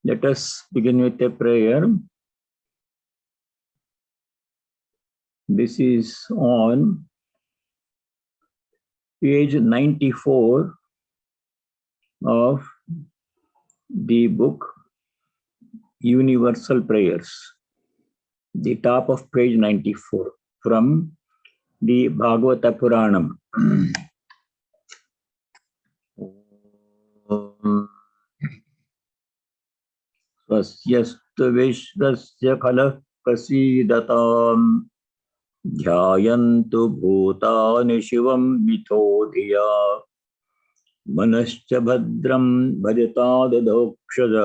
Let us begin with a prayer. This is on page 94 of the book Universal Prayers, the top of page 94 from the Bhagavata Puranam. Swasyastu vishwasya khala prasidatam dhyayantu bhutani shivam vitodhiya manascha bhadram bhajatadadokshada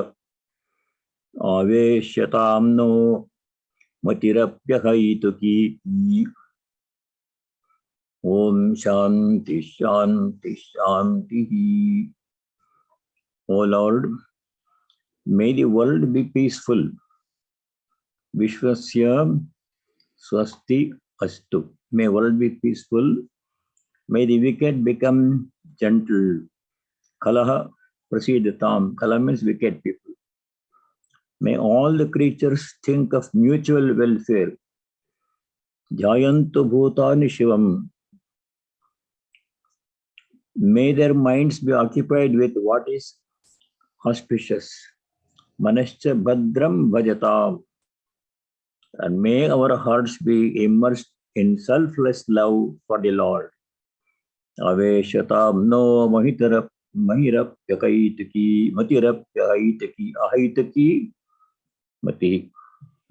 aveshyatam no matirapyahaituki. Om Shanti Shanti Shanti. O Lord, may the world be peaceful. Vishwasya Swasti Astu. May world be peaceful. May the wicked become gentle. Kalaha Prasidatam. Kala means wicked people. May all the creatures think of mutual welfare. Dhyayantu Bhutani Shivam. May their minds be occupied with what is auspicious. Manascha Bhadram Bhajatam. And may our hearts be immersed in selfless love for the Lord. Aveshatam no mahirapyakaitaki, matirapyahaitaki, ahaitaki, mati,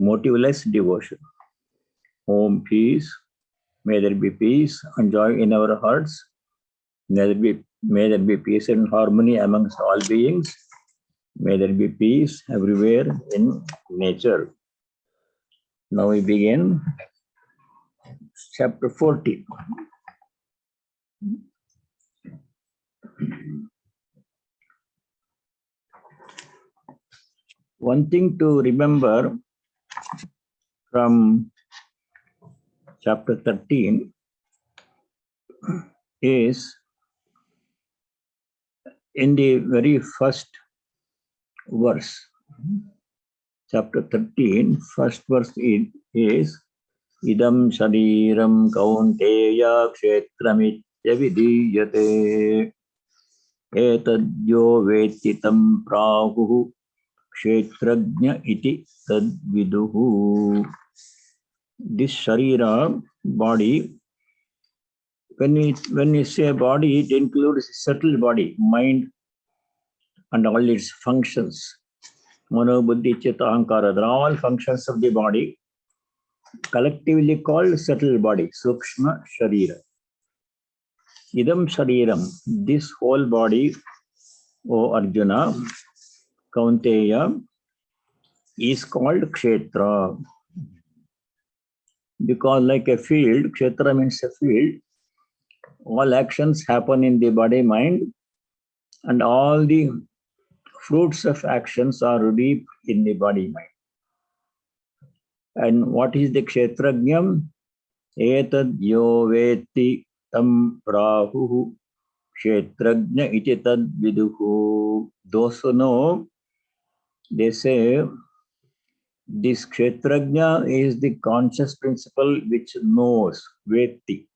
motiveless devotion. Om peace. May there be peace and joy in our hearts. May there be peace and harmony amongst all beings. May there be peace everywhere in nature. Now we begin chapter 40. One thing to remember from chapter 13 is in the very first verse. Chapter 13, first verse is Idam Shariram Kaunteya Kshetramit Vidiyate Etadyo Vetitam Prahu Kshetrajna iti Tadviduhu. This Sharira, body, when we say body, it includes subtle body, mind, and all its functions. Mano, Buddhi, Chitta, Ahankara, they are all functions of the body, collectively called subtle body, Sukshma Sharira. Idam Shariram, this whole body, O Arjuna, Kaunteya, is called Kshetra. Because like a field, Kshetra means a field, all actions happen in the body, mind, and all the fruits of actions are reaped in the body, mind. And what is the Kshetrajnam? Etad yo veti tam prahu Kshetrajna iti tad viduhu. Those who know, they say, this Kshetrajna is the conscious principle which knows, veti.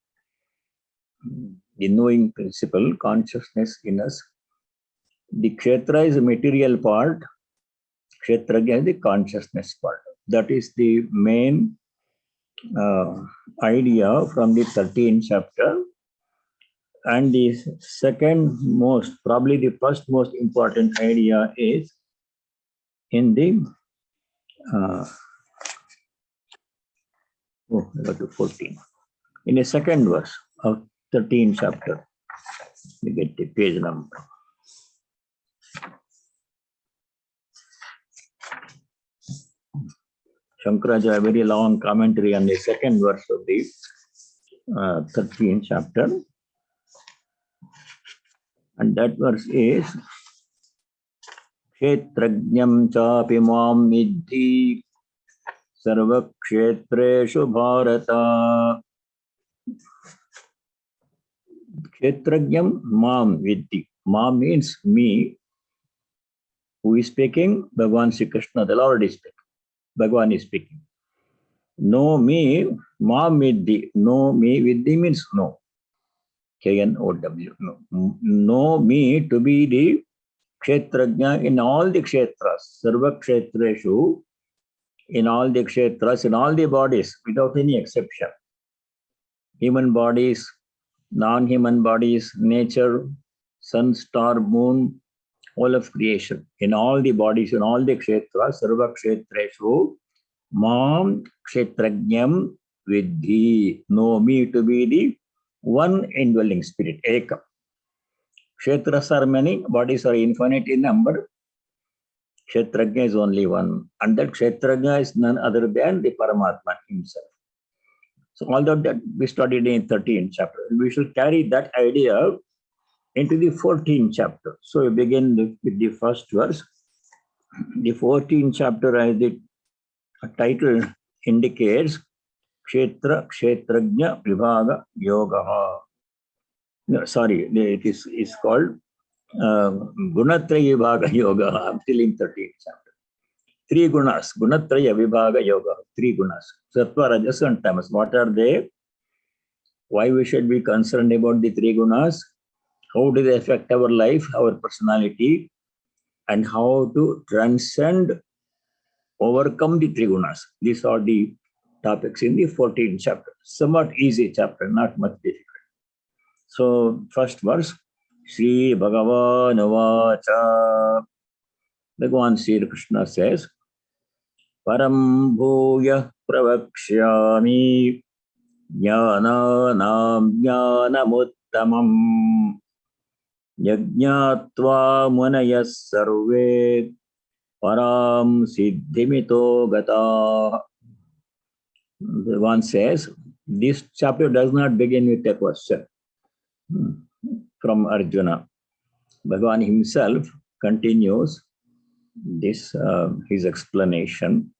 The knowing principle, consciousness in us. The Kshetra is the material part, Kshetrajna is the consciousness part. That is the main idea from the 13th chapter. And the second most, probably the first most important idea is in the I got to 14. In the second verse of 13th chapter, you get the page number. Shankaracharya, a very long commentary on the second verse of the 13th chapter. And that verse is Kshetrajnam chapi mam vidhi sarva kshetreshu bharata. Kshetrajnam mam vidhi. Mam means me. Who is speaking? Bhagavan Sri Krishna, the Lord is speaking. Bhagavan is speaking. Know me, mam vidhi. Know me, vidhi means no. K-N-O-W. No. Know me to be the kshetrajna in all the kshetras, sarva kshetreshu, in all the kshetras, in all the bodies, without any exception. Human bodies, non-human bodies, nature, sun, star, moon, all of creation, in all the bodies, in all the kshetras, sarva kshetreshu, mam kshetrajnam vidhi. Know me to be the one indwelling spirit, ekam. Kshetras are many, bodies are infinite in number. Kshetrajna is only one. And that Kshetrajna is none other than the Paramatma himself. So although that we studied in 13th chapter, we shall carry that idea into the 14th chapter. So we begin with the first verse. The 14th chapter, as the title indicates, Kshetra, Kshetrajna, Vibhaga, Yoga. No, sorry, it is called Gunatraya Vibhaga Yoga. I'm still in 13th chapter. Three gunas, Gunatraya Vibhaga Yoga, three gunas. Sattva, Rajas, and Tamas. What are they? Why we should be concerned about the three gunas? How do they affect our life, our personality, and how to transcend, overcome the three gunas? These are the topics in the 14th chapter. Somewhat easy chapter, not much difficult. So, first verse, Sri Bhagavan Vacha. Bhagavan Sri Krishna says, Param bhuya pravakshyami jnananam jnanamuttamam yajñātvā munayas sarve param siddhimito gata. One says, this chapter does not begin with a question from Arjuna. Bhagavan himself continues this his explanation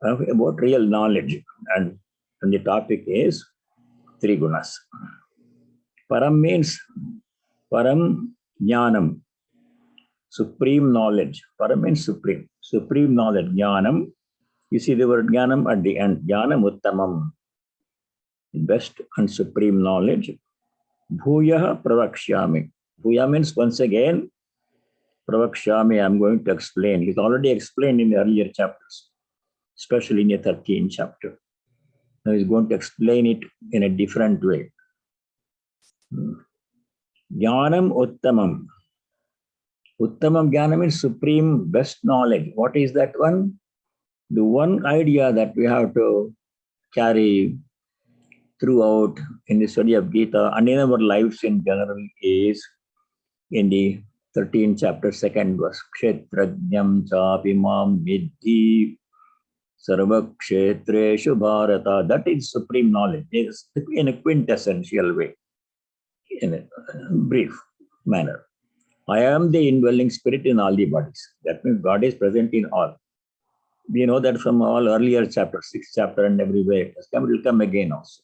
about real knowledge, and the topic is three gunas. Param means param jnanam, supreme knowledge. Param means supreme knowledge. Jnanam, you see the word jnanam at the end. Jnanam uttamam, best and supreme knowledge. Bhuyaha pravakshyami. Bhuya means once again. Pravakshyami, I'm going to explain. It's already explained in the earlier chapters, especially in the 13th chapter. Now he's going to explain it in a different way. Jnanam uttamam. Uttamam jnana means supreme, best knowledge. What is that one? The one idea that we have to carry throughout in the study of Gita and in our lives in general is in the 13th chapter, 2nd verse. Kshetrajnam chapimam vidhi sarva kshetreshu bharata. That is supreme knowledge. It's in a quintessential way, in a brief manner. I am the indwelling spirit in all the bodies. That means God is present in all. We know that from all earlier chapters, 6th chapter and everywhere. It will come again also.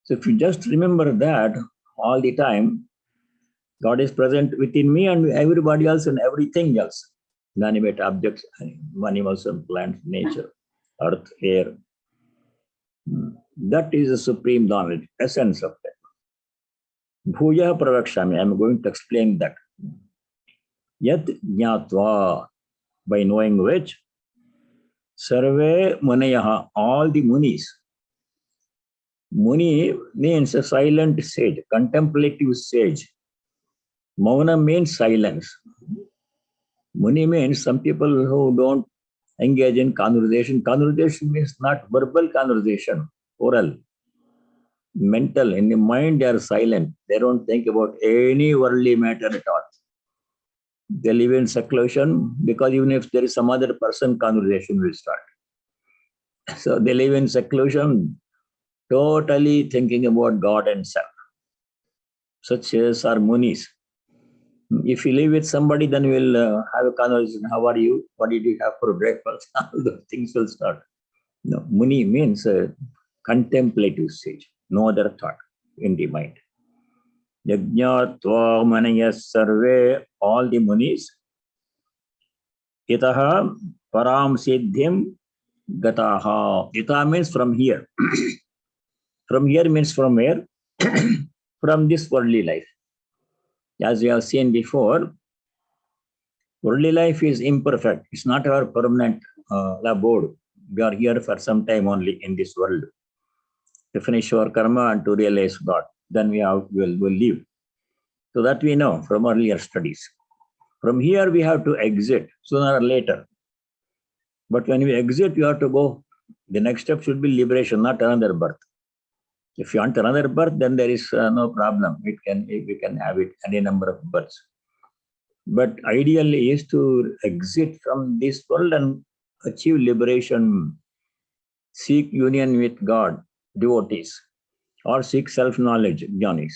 So if you just remember that all the time, God is present within me and everybody else and everything else. Inanimate objects, animals and plants, nature, earth, air. That is the supreme knowledge, essence of that. Bhuya pravakshami, I'm going to explain that. Yat jnatva, by knowing which, sarve munayaha, all the munis. Muni means a silent sage, contemplative sage. Mauna means silence. Muni means some people who don't engage in conversation. Conversation means not verbal conversation, oral. Mental, in the mind they are silent. They don't think about any worldly matter at all. They live in seclusion because even if there is some other person, conversation will start. So they live in seclusion, totally thinking about God and self. Such as are munis. If you live with somebody, then we'll have a conversation. How are you? What did you have for breakfast? All those things will start. No, muni means a contemplative stage, no other thought in the mind. Yajñātvā manayas sarve, all the munis, Itaha param siddhim gataha. Ita means from here. From here means from where? From this worldly life. As we have seen before, worldly life is imperfect. It's not our permanent abode. We are here for some time only in this world to finish our karma and to realize God. Then we'll leave. So that we know from earlier studies. From here we have to exit sooner or later. But when we exit, you have to go. The next step should be liberation, not another birth. If you want another birth, then there is no problem. We can have it any number of births. But ideally is to exit from this world and achieve liberation, seek union with God, devotees, or seek self-knowledge, jnanis.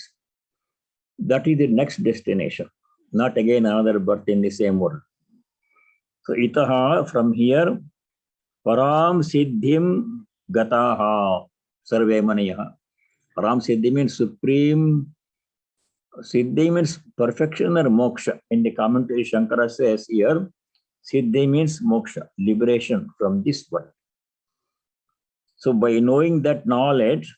That is the next destination, not again another birth in the same world. So itaha, from here, param siddhim gataha sarve maniyaha. Param siddhi means supreme. Siddhi means perfection or moksha. In the commentary, Shankara says here, siddhi means moksha, liberation from this world. So by knowing that knowledge,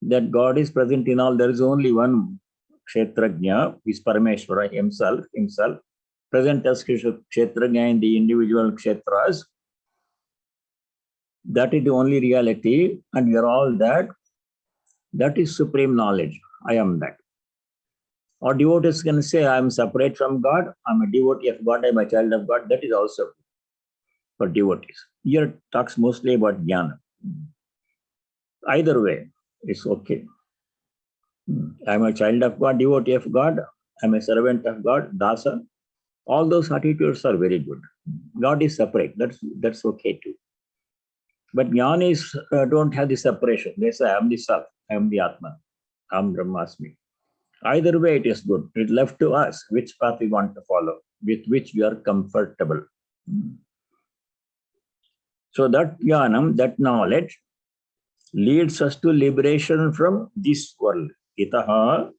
that God is present in all, there is only one Kshetrajna, is Parameshwara himself, present as Kshetrajna in the individual Kshetras. That is the only reality, and we are all that. That is supreme knowledge. I am that. Or devotees can say, I am separate from God, I am a devotee of God, I am a child of God. That is also for devotees. Here it talks mostly about jnana. Either way, it's okay. I am a child of God, devotee of God, I am a servant of God, dasa. All those attitudes are very good. God is separate. That's okay too. But jnanis don't have the separation. They say, I am the self, I am the Atma, I am Brahmasmi. Either way, it is good. It's left to us which path we want to follow, with which we are comfortable. So that jnanam, that knowledge, leads us to liberation from this world. Itaha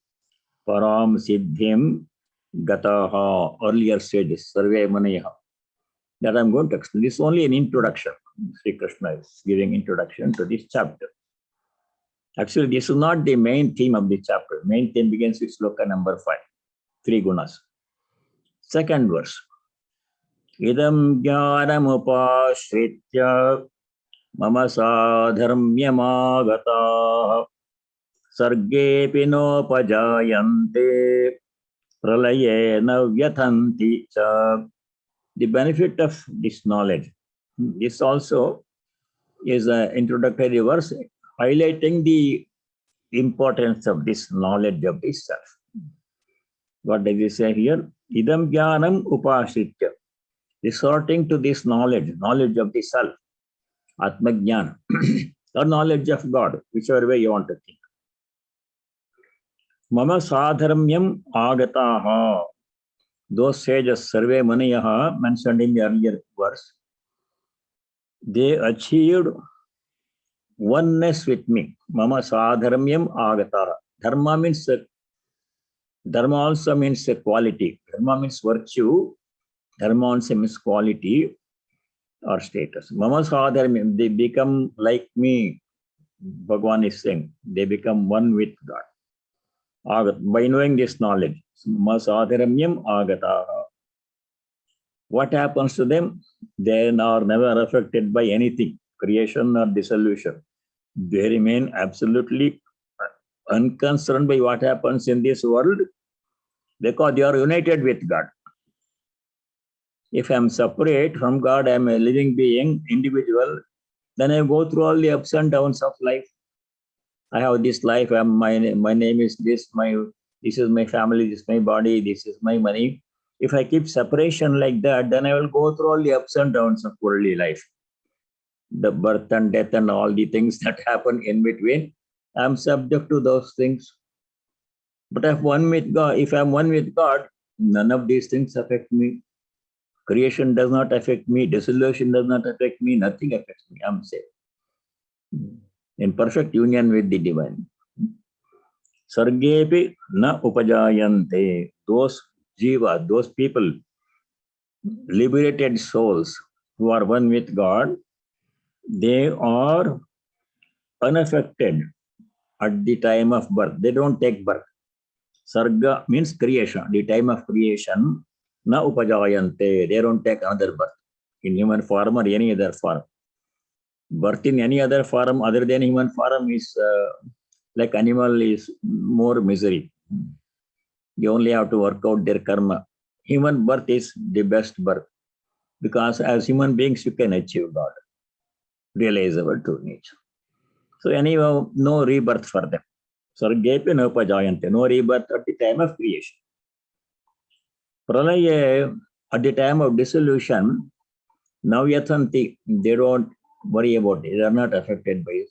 param siddhim gataha. Earlier stages, sarve maniyaha. That I'm going to explain. This is only an introduction. Sri Krishna is giving introduction to this chapter. Actually, this is not the main theme of the chapter. Main theme begins with sloka number 5, 3 gunas. Second verse. Idam jnanamupashritya mama sadharmyamagata sargepi nopajayante pralayena vyathanti cha. The benefit of this knowledge. This also is an introductory verse highlighting the importance of this knowledge of the self. What does he say here? Idam jnanam upashritya. Resorting to this knowledge of the self, Atma Jnana, or knowledge of God, whichever way you want to think. Mama sadharmyam agataha. Those sages, sarve maniyaha, mentioned in the earlier verse, they achieved oneness with me. Mama sadharmyam agataha. Dharma also means a quality. Dharma means virtue. Dharma also means quality or status. Mama sadharmyam, they become like me. Bhagavan is saying, they become one with God. By knowing this knowledge, Mama sadharmyam agataha. What happens to them? They are never affected by anything, creation or dissolution. They remain absolutely unconcerned by what happens in this world because they are united with God. If I am separate from God, I am a living being, individual, then I go through all the ups and downs of life. I have this life, my name is this, this is my family, this is my body, this is my money. If I keep separation like that, then I will go through all the ups and downs of worldly life. The birth and death and all the things that happen in between, I am subject to those things. But if I am one with God, none of these things affect me. Creation does not affect me, dissolution does not affect me, nothing affects me. I am safe. In perfect union with the divine. Sargepi na upajayante. Those jiva, those people liberated souls who are one with God, they are unaffected at the time of birth. They don't take birth. Sarga means creation. The time of creation, na upajayante. They don't take another birth in human form or any other form. Birth in any other form other than human form is like animal is more misery. They only have to work out their karma. Human birth is the best birth because as human beings you can achieve God, realize our true nature. So anyhow, no rebirth for them. Sargepe no pajayante, no rebirth at the time of creation. Pralaya, at the time of dissolution, now yatanti, they don't worry about it. They are not affected by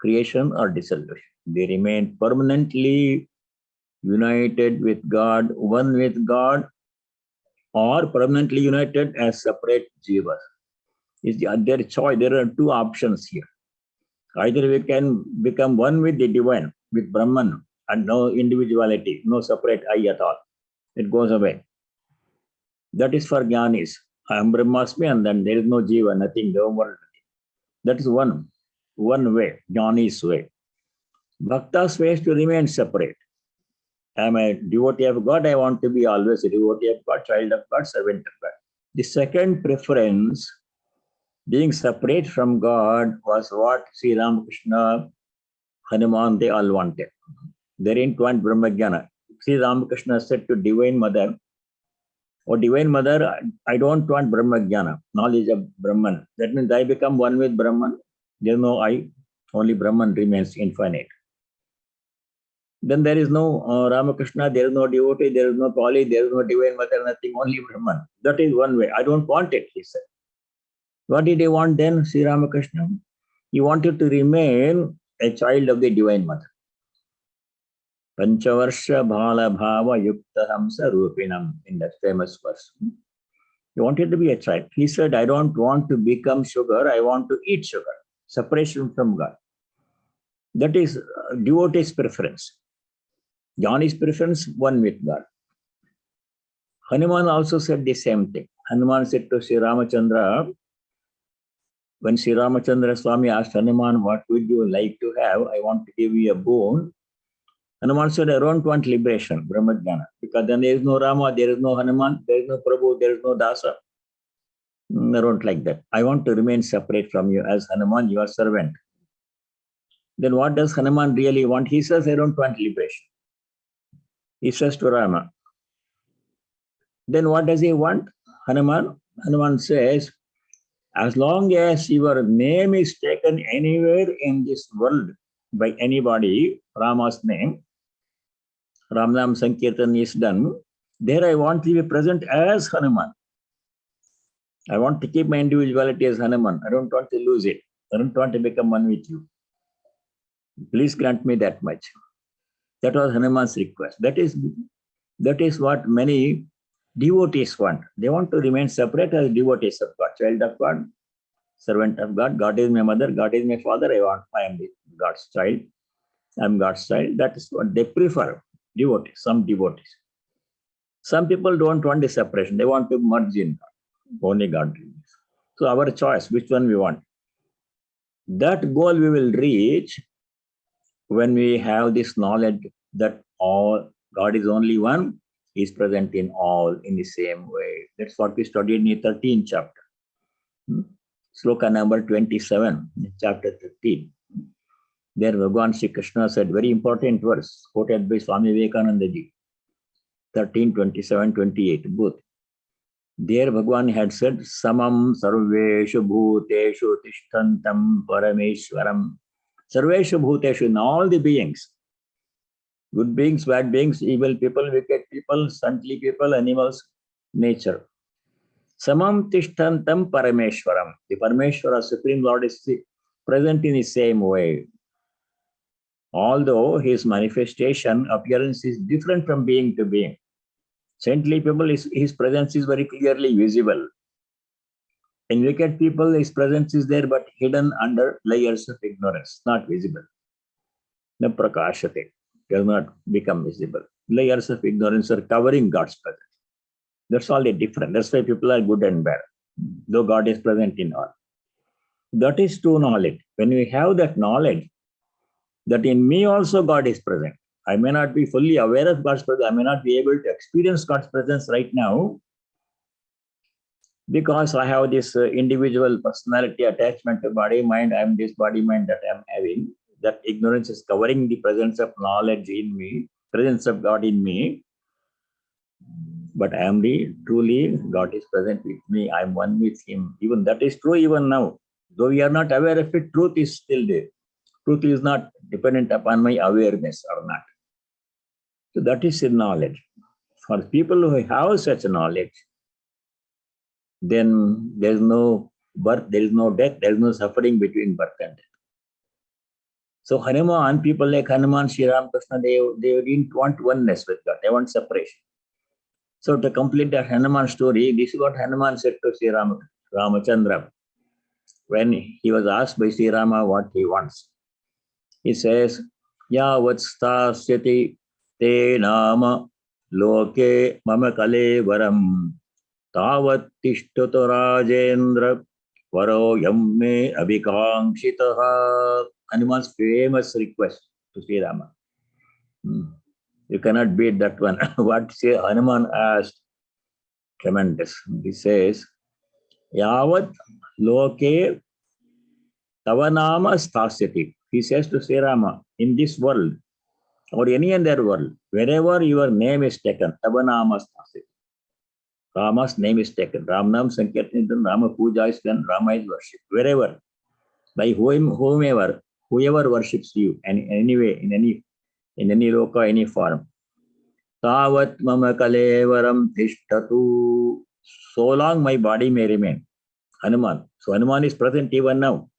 creation or dissolution. They remain permanently united with God, one with God, or permanently united as separate jivas. Is their choice. There are two options here. Either we can become one with the divine, with Brahman, and no individuality, no separate I at all. It goes away. That is for Jnanis. I am Brahmasmi, and then there is no jiva, nothing, no more. That is one way, Jnani's way. Bhakta's way is to remain separate. I am a devotee of God, I want to be always a devotee of God, child of God, servant of God. The second preference, being separate from God, was what Sri Ramakrishna, Hanuman, they all wanted. They didn't want Brahmajnana. Sri Ramakrishna said to Divine Mother, "Oh, Divine Mother, I don't want Brahmajnana, knowledge of Brahman. That means I become one with Brahman. There is no I, only Brahman remains infinite. Then there is no Ramakrishna, there is no devotee, there is no Kali, there is no Divine Mother, nothing, only Brahman. That is one way. I don't want it," he said. What did he want then, Sri Ramakrishna? He wanted to remain a child of the Divine Mother. Panchavarsha Bhala Bhava Yukta Hamsa Rupinam, in that famous verse. He wanted to be a child. He said, I don't want to become sugar, I want to eat sugar. Separation from God. That is devotee's preference. Jnani's preference, one with God. Hanuman also said the same thing. Hanuman said to Sri Ramachandra, when Sri Ramachandra Swami asked Hanuman, what would you like to have? I want to give you a boon. Hanuman said, I don't want liberation, Brahmajnana, because then there is no Rama, there is no Hanuman, there is no Prabhu, there is no Dasa. I don't like that. I want to remain separate from you as Hanuman, your servant. Then what does Hanuman really want? He says, I don't want liberation. He says to Rama. Then what does he want? Hanuman? Hanuman says, as long as your name is taken anywhere in this world by anybody, Rama's name, Ramnam Sankirtan is done, there I want to be present as Hanuman. I want to keep my individuality as Hanuman. I don't want to lose it. I don't want to become one with you. Please grant me that much. That was Hanuman's request. That is what many devotees want. They want to remain separate as devotees of God, child of God, servant of God. God is my mother, God is my father. I am God's child. I am God's child. That is what they prefer, devotees, some devotees. Some people don't want the separation. They want to merge in God. Only God remains. So our choice, which one we want. That goal we will reach when we have this knowledge that all God is only one, He is present in all in the same way. That's what we studied in the 13th chapter. Sloka number 27, chapter 13. There Bhagavan Sri Krishna said, very important verse, quoted by Swami Vivekananda-ji, 13, 27, 28, both. There Bhagavan had said, Samam sarveshu bhuteshu tishtantam parameshwaram. Sarveshu bhuteshu, in all the beings, good beings, bad beings, evil people, wicked people, saintly people, animals, nature. Samam tishtantam parameshwaram. The Parameshwara, Supreme Lord, is present in the same way. Although his manifestation, appearance is different from being to being. Saintly people, his presence is very clearly visible. In wicked people, his presence is there but hidden under layers of ignorance, not visible. Na prakashate, does not become visible. Layers of ignorance are covering God's presence. That's all the difference. That's why people are good and bad, though God is present in all. That is true knowledge. When we have that knowledge, that in me also God is present. I may not be fully aware of God's presence. I may not be able to experience God's presence right now because I have this individual personality attachment to body, mind. I'm this body, mind that I'm having. That ignorance is covering the presence of knowledge in me, presence of God in me. But I am truly, God is present with me. I'm one with Him. Even that is true even now. Though we are not aware of it, truth is still there. Truth is not dependent upon my awareness or not. So that is the knowledge. For people who have such knowledge, then there is no birth, there is no death, there is no suffering between birth and death. So Hanuman, people like Hanuman, Sri Ramakrishna, they didn't want oneness with God. They want separation. So to complete the Hanuman story, this is what Hanuman said to Sri Ramachandra when he was asked by Sri Rama what he wants. He says, Yavat stasyati te nama loke mama kalevaram tavat tishtato rajendra varo yamme abhikankshitaha. Hanuman's famous request to Sri Rama. You cannot beat that one. What Hanuman asked, tremendous. He says, Yavat loke tavanama stasyati. He says to Sri Rama, in this world or any other world, wherever your name is taken, tavanama stasyati. Rama's name is taken. Ramnam Sankirtan is done, Rama Puja is done, Rama is worshipped. Wherever, by whoever worships you, and anyway, in any loka, any form. Tavat mama kalevaram tishtatu. So long my body may remain. Hanuman. So Hanuman is present even now.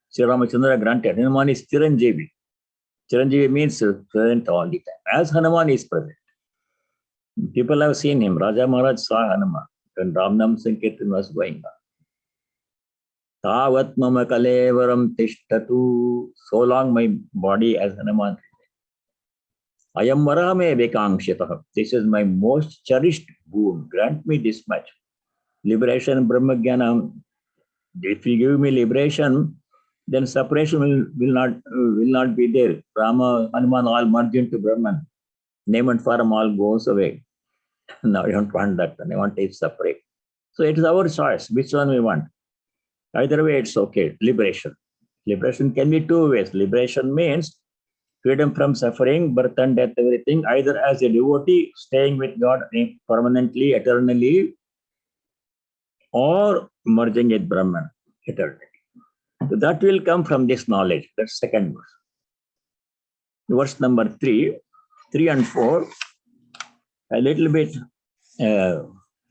Sri Ramachandra granted. Hanuman is Chiranjeevi. Chiranjeevi means present all the time. As Hanuman is present. People have seen him. Raja Maharaj saw Hanuman when Ramnam Sankirtan was going on. Tavat mama kalevaram tishtatu. So long my body as Hanuman. Ayam varame vekankshitaha. This is my most cherished boon. Grant me this much. Liberation, Brahmajnana. If you give me liberation, then separation will not be there. Rama, Hanuman all merge into Brahman. Name and form all goes away. Now I don't want that. I want it separate. So it is our choice. Which one we want? Either way, it's okay. Liberation. Liberation can be two ways. Liberation means freedom from suffering, birth and death, everything. Either as a devotee, staying with God permanently, eternally, or merging with Brahman, eternally. So that will come from this knowledge. That's second verse. Verse number 3 and 4, a little bit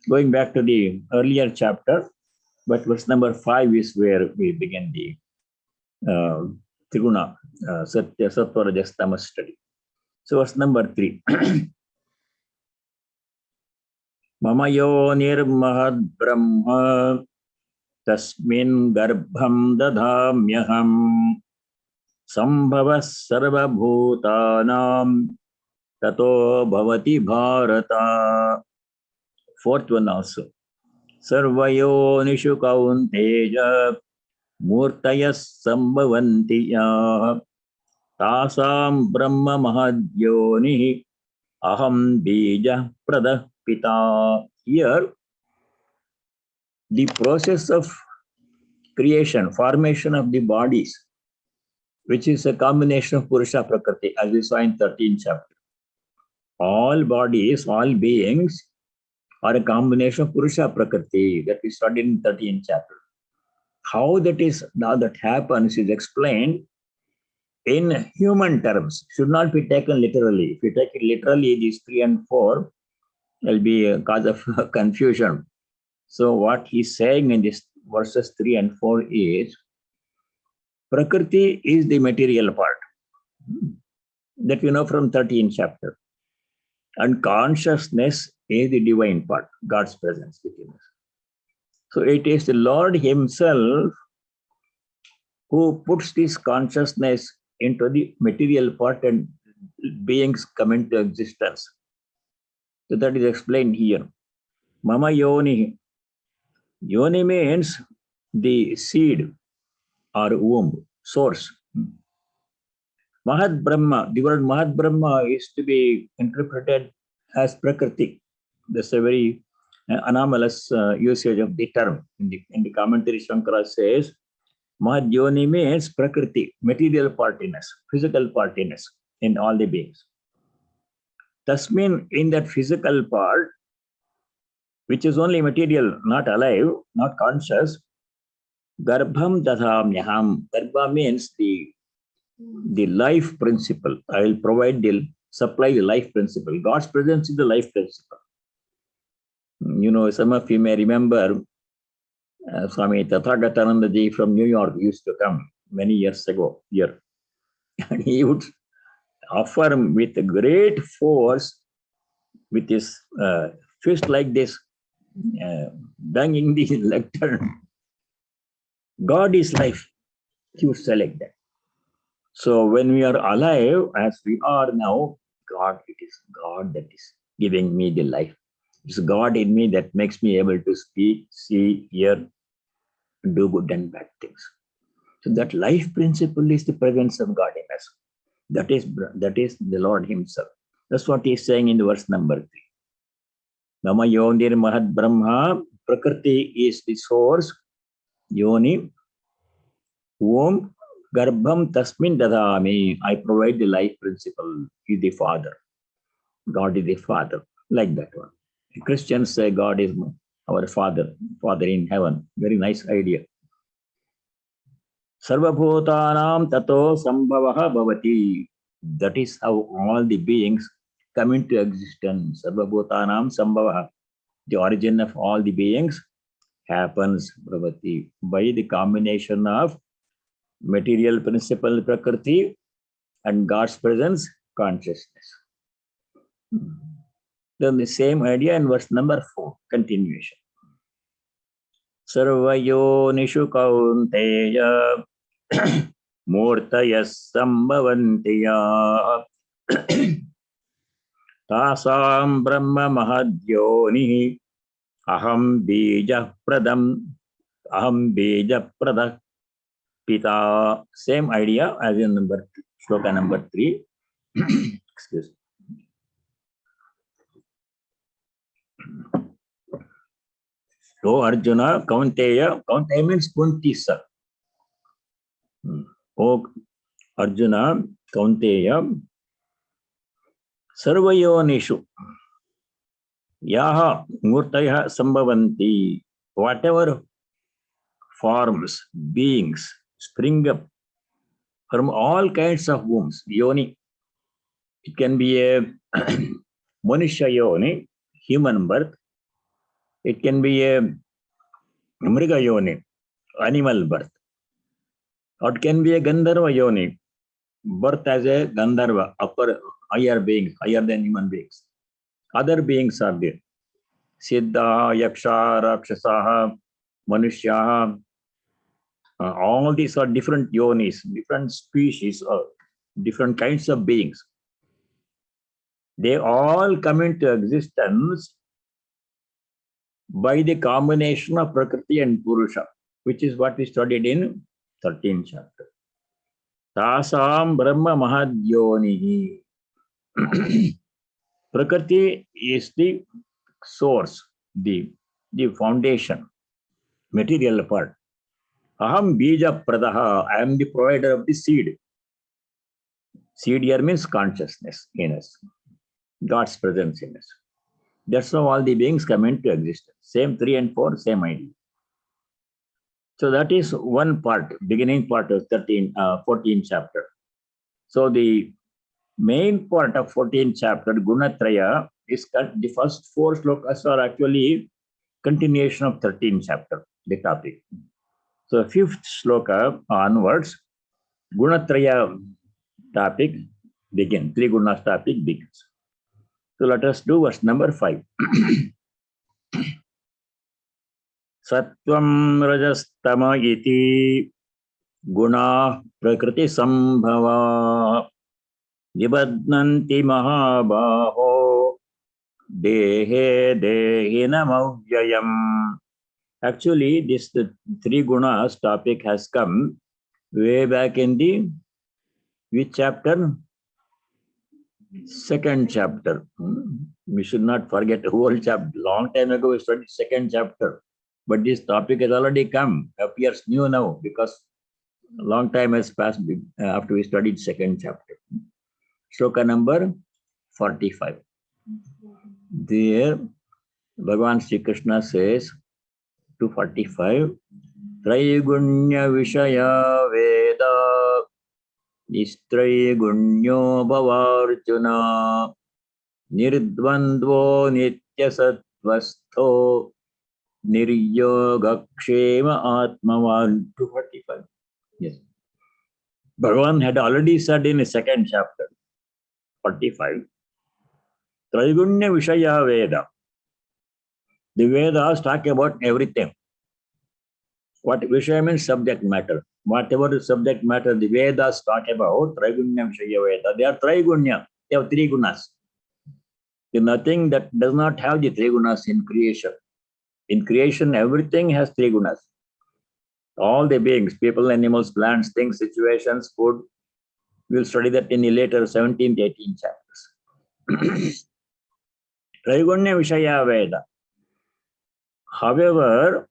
going back to the earlier chapter, but verse number 5 is where we begin the Triguna, Satya, Sattva, Rajas, Tamas study. So verse number 3. Mama yo nirmahad brahma tasmin garbham dadhamyaham sambhava sarva bhutanam tato bhavati bharata. Fourth one also. Sarvayo nishu kaunteja murtayas sambhavanti ya tasam brahma mahadyoni aham bija pradah pita. Here, the process of creation, formation of the bodies, which is a combination of Purusha Prakriti, as we saw in 13th chapter. All bodies, all beings are a combination of Purusha Prakriti that we studied in 13th chapter. How that happens is explained in human terms. Should not be taken literally. If you take it literally, these 3 and 4 will be a cause of confusion. So what he's saying in this verses 3 and 4 is, Prakriti is the material part that we know from 13th chapter. And consciousness is the divine part, God's presence within us. So it is the Lord Himself who puts this consciousness into the material part and beings come into existence. So that is explained here. Mama Yoni. Yoni means the seed or womb, source. Mahat Brahma, the word Mahat Brahma is to be interpreted as Prakriti. That's a very anomalous usage of the term. In the commentary, Shankara says, Mahat Yoni means Prakriti, material partiness, physical partiness in all the beings. Tasmin, in that physical part, which is only material, not alive, not conscious, Garbham Dadhamyaham. Garbha means the life principle. I will provide supply the life principle. God's presence is the life principle. You know, some of you may remember Swami Tathagatananda ji from New York used to come many years ago here. And he would offer with great force with his fist like this, banging the lectern. God is life. He would select that. So when we are alive, as we are now, it is God that is giving me the life. It's God in me that makes me able to speak, see, hear, do good and bad things. So that life principle is the presence of God in us. That is the Lord Himself. That's what He's saying in verse number 3. Mama Yonir Mahat Brahma, Prakriti is the source, Yoni, womb, Garbham Tasmin Dadami. I provide the life principle. Is the Father. God is the Father. Like that one. Christians say God is our Father, Father in heaven. Very nice idea. Sarvabhutanam tato sambhavaha bhavati. That is how all the beings come into existence. Sarvabhutanam sambhavaha. The origin of all the beings happens bhavati by the combination of material principle Prakriti and God's presence consciousness. Then the same idea in verse number 4, continuation. Sarvayo nishu kaunteya murtayas sambhavantiya tasam brahma mahadyoni aham bija pradah pita. Same idea as in shloka number 3. Excuse me. So Arjuna, Kaunteya means Kunti sir. Oh Arjuna, Kaunteya, Sarvayonishu, Yaha Murtaya Sambhavanti. Whatever forms, beings spring up from all kinds of wombs. Yoni. It can be a Manushya Yoni, human birth. It can be a Mriga Yoni, animal birth. Or it can be a Gandharva Yoni, birth as a Gandharva, higher beings, higher than human beings. Other beings are there. Siddha, Yaksha, Rakshasaha, Manushyaha. All these are different yonis, different species, or different kinds of beings. They all come into existence by the combination of Prakriti and Purusha, which is what we studied in 13th chapter. Tasam Brahma Mahadyonihi. Prakriti is the source, the foundation, material part. Aham bija pradaha. I am the provider of the seed. Seed here means consciousness in us, God's presence in us. That's how all the beings come into existence. Same 3 and 4, same idea. So that is one part, beginning part of 14th chapter. So the main part of 14th chapter, Gunatraya, is the first 4 slokas are actually continuation of 13th chapter, the topic. So 5th sloka onwards, Gunatraya topic begins. 3 gunas topic begins. So let us do verse number 5. Sattvam rajastama iti guna prakriti sambhava nibadnanti mahabaho Dehe Dehinam Avyayam. Actually, the three gunas topic has come way back in the which chapter? Second chapter. We should not forget the whole chapter. Long time ago, we studied second chapter. But this topic has already come, appears new now because a long time has passed after we studied second chapter. Shloka number 45. There, Bhagavan Sri Krishna says, 245, Traigunya Vishaya Veda Nistraigунyo Bhavarjuna Nirdvandvo Nityasatvastho Niryogakshema Atmavan. 245. Yes. Bhagavan had already said in the second chapter, 45, Traigunya Vishaya Veda. The Vedas talk about everything. What Vishaya means subject matter. Whatever the subject matter the Vedas talk about, Traigunya Vishaya Veda, they are Traigunya. They have three gunas. There is nothing that does not have the three gunas in creation. In creation, everything has three gunas. All the beings, people, animals, plants, things, situations, food. We'll study that in the later 17th, 18th chapters. Traigunya Vishaya Veda. However,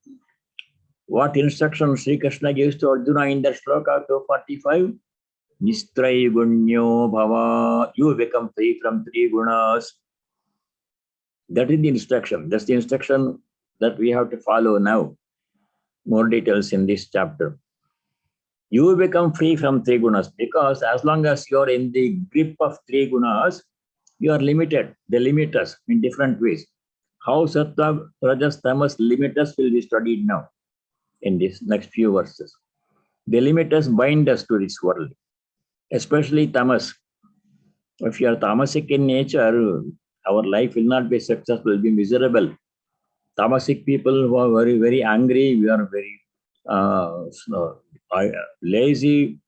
what instruction Sri Krishna gives to Arjuna in that shloka 245? Nistraigunya bhava. You become free from three gunas. That is the instruction. That's the instruction that we have to follow now. More details in this chapter. You become free from three gunas because as long as you are in the grip of three gunas, you are limited. They limit us in different ways. How Sattva, Rajas, Tamas limit us will be studied now in these next few verses. They limit us, bind us to this world, especially Tamas. If you are tamasic in nature, our life will not be successful, will be miserable. Tamasic people who are very, very angry, we are very lazy,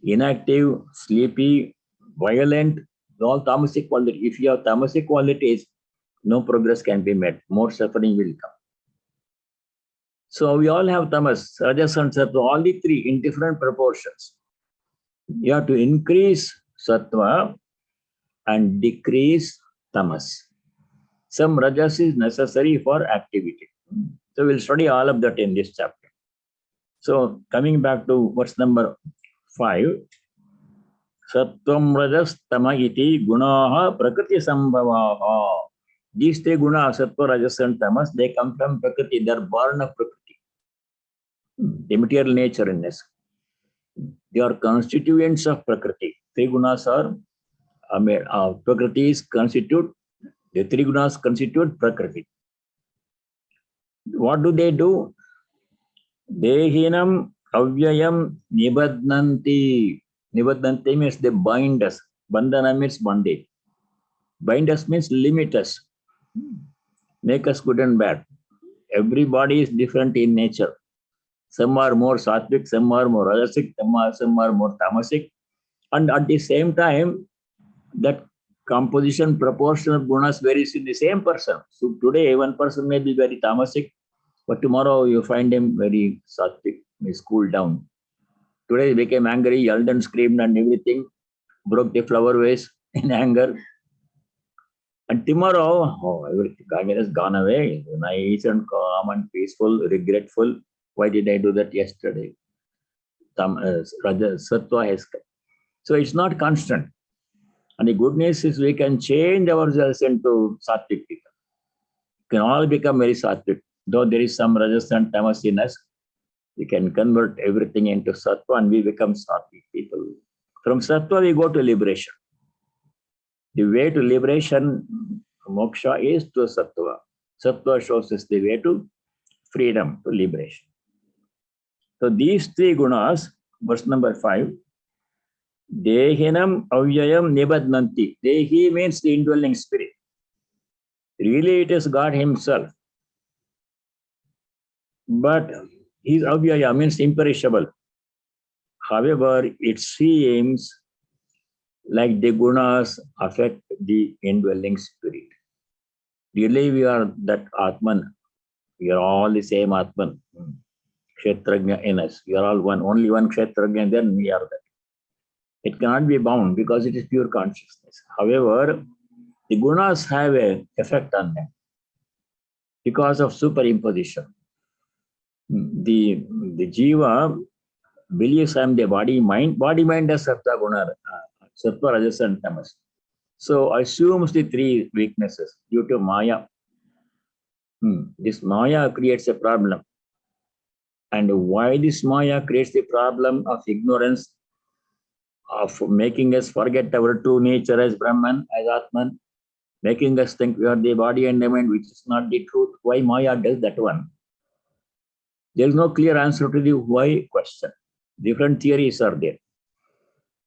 inactive, sleepy, violent, all tamasic qualities. If you have tamasic qualities, no progress can be made. More suffering will come. So we all have tamas, rajas and sattva, all the three in different proportions. You have to increase sattva and decrease tamas. Some rajas is necessary for activity. So we'll study all of that in this chapter. So coming back to verse number 5, Sattvam rajas tama iti gunaha prakriti sambhavaha. These three gunas, sattva, rajas and tamas, they come from prakriti. They are born of prakriti. The material natureness. They are constituents of prakriti. Three gunas are prakriti is constitute. The three gunas constitute prakriti. What do? Dehinam avyayam nibadnanti. Nibadnanti means they bind us. Bandhana means bondage. Bind us means limit us. Make us good and bad. Everybody is different in nature. Some are more sattvic, some are more rajasic, some are more tamasic. And at the same time, that composition, proportion of gunas varies in the same person. So today, one person may be very tamasic, but tomorrow you find him very sattvic, he's cooled down. Today he became angry, yelled and screamed and everything, broke the flower vase in anger. And tomorrow, everything has gone away, nice and calm and peaceful, regretful. Why did I do that yesterday? Sattva has come. So it's not constant. And the good news is we can change ourselves into sattvic people. We can all become very sattvic. Though there is some rajas and tamas in us, we can convert everything into sattva and we become sattvic people. From sattva, we go to liberation. The way to liberation, moksha, is to sattva. Sattva shows us the way to freedom, to liberation. So these three gunas, verse number 5, Dehinam avyayam nibadnanti. Dehi means the indwelling spirit. Really, it is God Himself. But His avyaya means imperishable. However, it seems like the gunas affect the indwelling spirit. Really, we are that Atman. We are all the same Atman. Kshetrajna in us. We are all one. Only one Kshetrajna, and then we are that. It cannot be bound because it is pure consciousness. However, the gunas have an effect on them because of superimposition. The jiva believes I am the body mind. Body mind has sattva guna, sattva, rajas, and tamas. So assumes the three weaknesses due to maya. This maya creates a problem. And why this maya creates the problem of ignorance, of making us forget our true nature as Brahman, as Atman, making us think we are the body and the mind, which is not the truth. Why maya does that one? There is no clear answer to the why question. Different theories are there.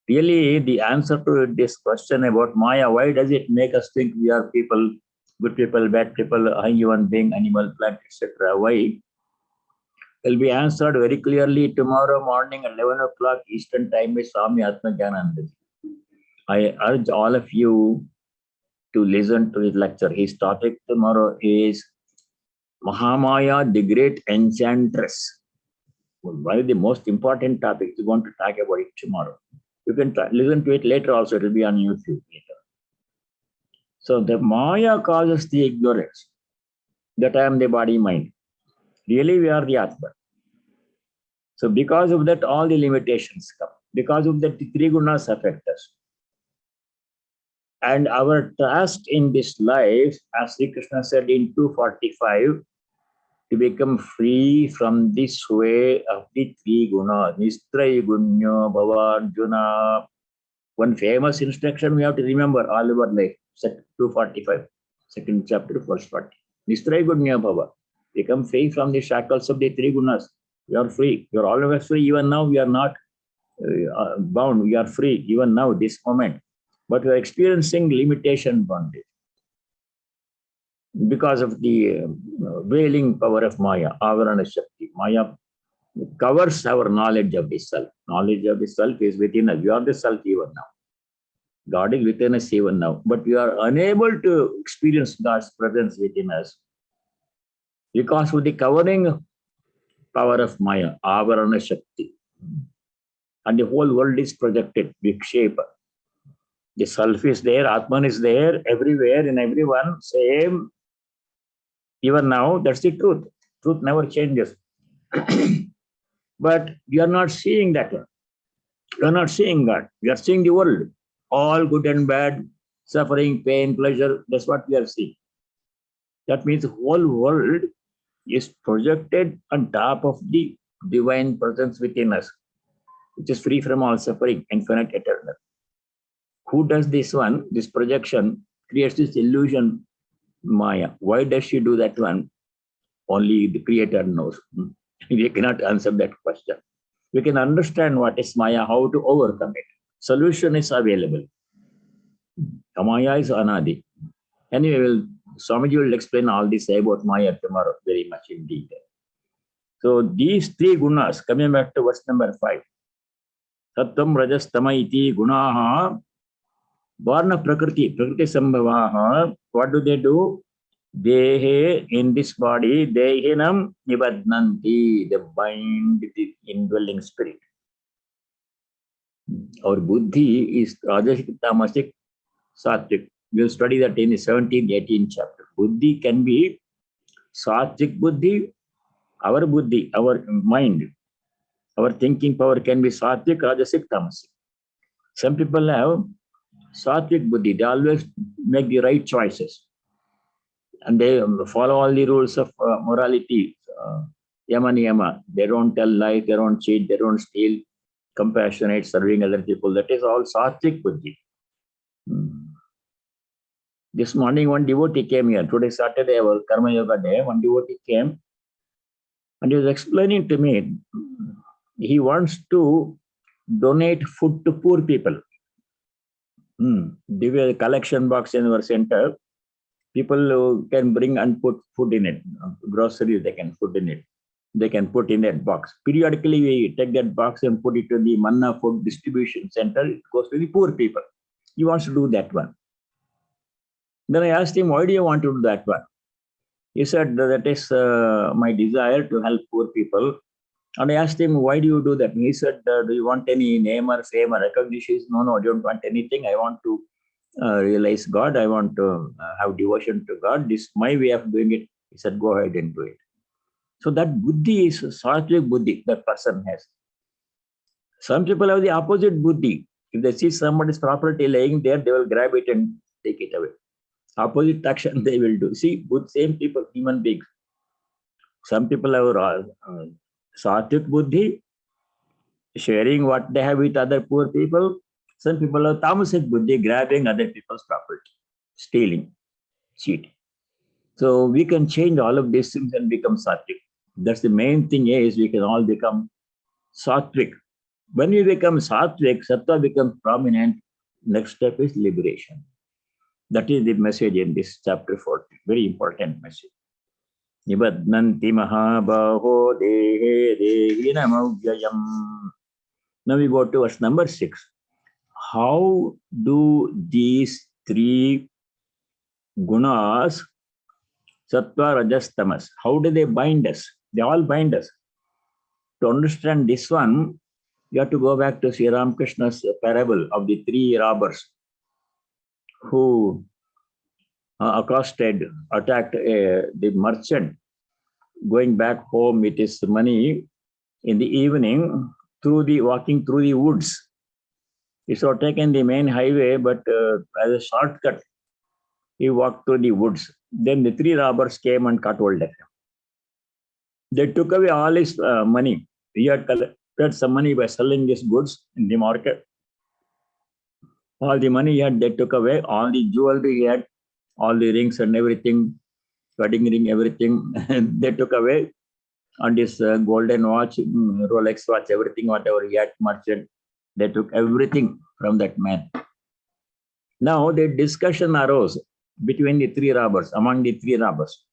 Really, the answer to this question about maya, why does it make us think we are people, good people, bad people, human being, animal, plant, etc.? Why? Will be answered very clearly tomorrow morning at 11 o'clock Eastern Time by Swami Atmajnananda. I urge all of you to listen to his lecture. His topic tomorrow is Mahamaya, the Great Enchantress. One of the most important topics. We're going to talk about it tomorrow. You can listen to it later also. It will be on YouTube later. So the Maya causes the ignorance that I am the body mind. Really, we are the Atman. So because of that, all the limitations come. Because of that, the three gunas affect us. And our task in this life, as Sri Krishna said in 245, to become free from this way of the three gunas. Nistray gunyo bhavarjuna. One famous instruction we have to remember all over life. 245, second chapter, verse 40. Nistray gunyo bhava. Become free from the shackles of the three gunas. We are free. You are always free. Even now, we are not bound. We are free. Even now, this moment. But we are experiencing limitation bondage because of the veiling power of Maya, Avarana Shakti. Maya covers our knowledge of the self. Knowledge of the self is within us. We are the self even now. God is within us even now. But we are unable to experience God's presence within us because of the covering power of Maya, Avarana Shakti. And the whole world is projected, Vikshepa. The self is there, Atman is there, everywhere, in everyone, same. Even now, that's the truth. Truth never changes. But we are not seeing that one. We are not seeing God. We are seeing the world. All good and bad, suffering, pain, pleasure, that's what we are seeing. That means the whole world is projected on top of the divine presence within us, which is free from all suffering, infinite, eternal. Who does this one? This projection creates this illusion, Maya. Why does she do that one? Only the Creator knows. We cannot answer that question. We can understand what is Maya, how to overcome it. Solution is available. Maya is Anadi. Anyway, Swamiji will explain all this about Maya tomorrow very much in detail. So these three gunas, coming back to verse number 5. Sattvam rajas tama iti gunaha varna prakriti sambhavaha. What do they do? Dehe, in this body, dehinam nibadnanti, they bind the indwelling spirit. Our buddhi is rajasic, tamasic, sattvic. We will study that in the 17th, 18th chapter. Buddhi can be sattvic buddhi, our buddhi, our mind, our thinking power can be sattvic, rajasic, tamasic. Some people have sattvic buddhi, they always make the right choices. And they follow all the rules of morality, yama niyama. They don't tell lies, they don't cheat, they don't steal, compassionate, serving other people. That is all sattvic buddhi. This morning, one devotee came here. Today, Saturday, our Karma Yoga day. One devotee came and he was explaining to me, he wants to donate food to poor people. There was a collection box in our center. People can bring and put food in it. Groceries, they can put in it. They can put in that box. Periodically, we take that box and put it to the Manna Food Distribution Center. It goes to the poor people. He wants to do that one. Then I asked him, why do you want to do that one? He said, that is my desire to help poor people. And I asked him, why do you do that? And he said, do you want any name or fame or recognition? No, I don't want anything. I want to realize God. I want to have devotion to God. This is my way of doing it. He said, go ahead and do it. So that buddhi is sattvic buddhi that person has. Some people have the opposite buddhi. If they see somebody's property laying there, they will grab it and take it away. Opposite action they will do. See, both same people, human beings. Some people have sattvic buddhi, sharing what they have with other poor people. Some people have tamasic buddhi, grabbing other people's property, stealing, cheating. So we can change all of these things and become sattvic. That's the main thing is we can all become sattvic. When we become sattvic, sattva becomes prominent. Next step is liberation. That is the message in this chapter 40. Very important message. Nibadnanti mahabaho dehe dehinamavyayam. Now we go to verse number 6. How do these three gunas, sattva, rajas, tamas, how do they bind us? They all bind us. To understand this one, you have to go back to Sri Ramakrishna's parable of the three robbers who attacked the merchant going back home with his money in the evening walking through the woods. He should have taken the main highway, but as a shortcut, he walked through the woods. Then the three robbers came and cut hold of him. They took away all his money. He had collected some money by selling his goods in the market. All the money he had, they took away. All the jewelry he had, all the rings and everything, wedding ring, everything, they took away. And his golden watch, Rolex watch, everything, whatever he had, merchant, they took everything from that man. Now the discussion arose between the three robbers, among the three robbers.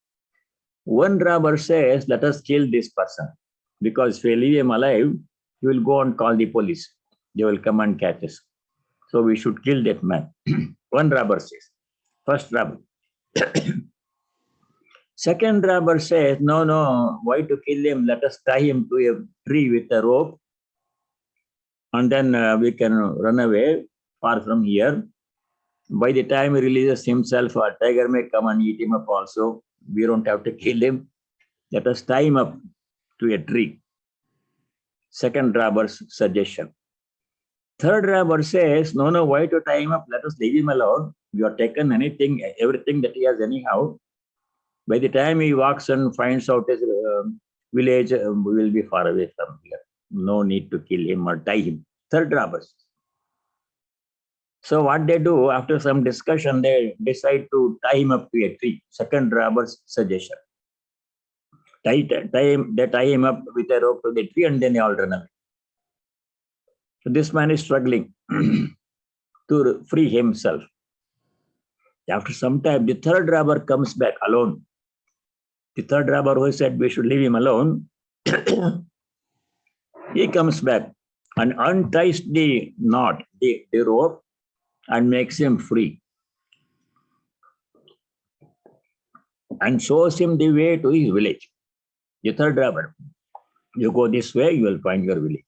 One robber says, let us kill this person, because if we leave him alive, he will go and call the police. They will come and catch us. So we should kill that man. One robber says, first robber. Second robber says, no, why to kill him? Let us tie him to a tree with a rope, and then we can run away far from here. By the time he releases himself, a tiger may come and eat him up also. We don't have to kill him. Let us tie him up to a tree. Second robber's suggestion. Third robber says, no, why to tie him up? Let us leave him alone. We have taken everything that he has anyhow. By the time he walks and finds out his village, we will be far away from here. No need to kill him or tie him. Third robbers. So what they do, after some discussion, they decide to tie him up to a tree. Second robber's suggestion. They tie him up with a rope to the tree, and then they all run away. So this man is struggling to free himself. After some time, the third robber comes back alone. The third robber who said we should leave him alone, he comes back and unties the knot, the rope, and makes him free. And shows him the way to his village. The third robber, you go this way, you will find your village.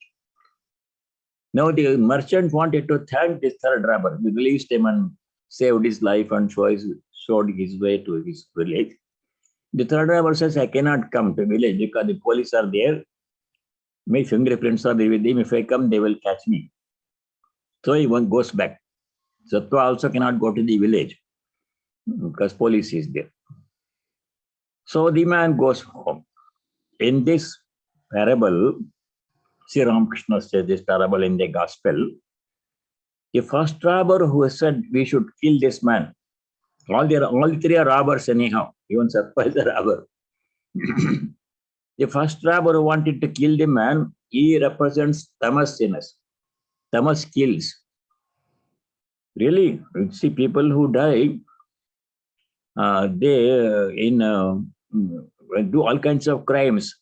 Now the merchant wanted to thank this third robber. He released him and saved his life and showed his way to his village. The third robber says, I cannot come to village because the police are there. My fingerprints are there with him. If I come, they will catch me. So he goes back. Sattva also cannot go to the village because police is there. So the man goes home. In this parable, Sri Ramakrishna says this parable in the Gospel. The first robber who said we should kill this man, all the three are robbers anyhow, even Sattva is a robber. The first robber who wanted to kill the man, he represents tamas in us. Tamas kills. Really, you see people who die, they do all kinds of crimes,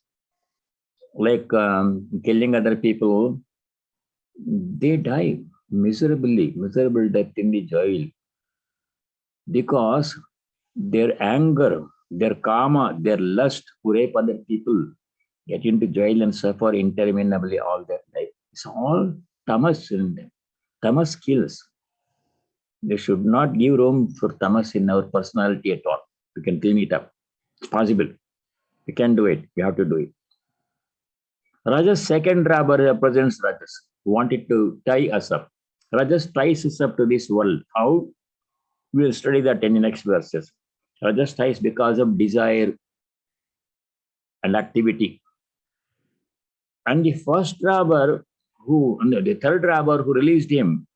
like killing other people. They die miserable death in the jail. because their anger, their karma, their lust to rape other people, get into jail and suffer interminably all their life. It's all tamas in them. Tamas kills. They should not give room for tamas in our personality at all. We can clean it up. It's possible. We can do it. We have to do it. Rajas' second robber represents Rajas, who wanted to tie us up. Rajas ties us up to this world. How? We will study that in the next verses. Rajas ties because of desire and activity. And the first robber the third robber who released him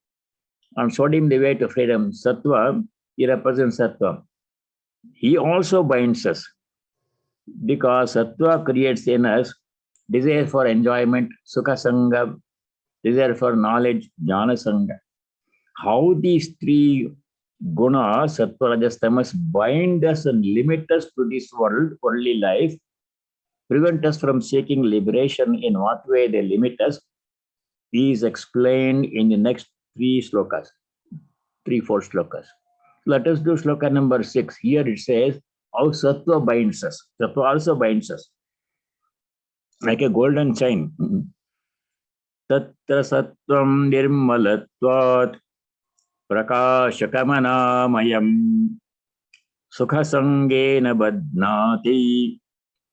and showed him the way to freedom, Sattva, he represents Sattva. He also binds us because Sattva creates in us desire for enjoyment, Sukha Sangha, desire for knowledge, Jnana Sangha. How these three gunas, Sattva, Rajas, Tamas, bind us and limit us to this world, worldly life, prevent us from seeking liberation. In what way they limit us is explained in the next 4 slokas. Let us do sloka number 6. Here it says how Sattva binds us. Sattva also binds us like a golden chain. Tatra sattvam nirmalatvat prakashakamanāmayam sukha sangena badnāti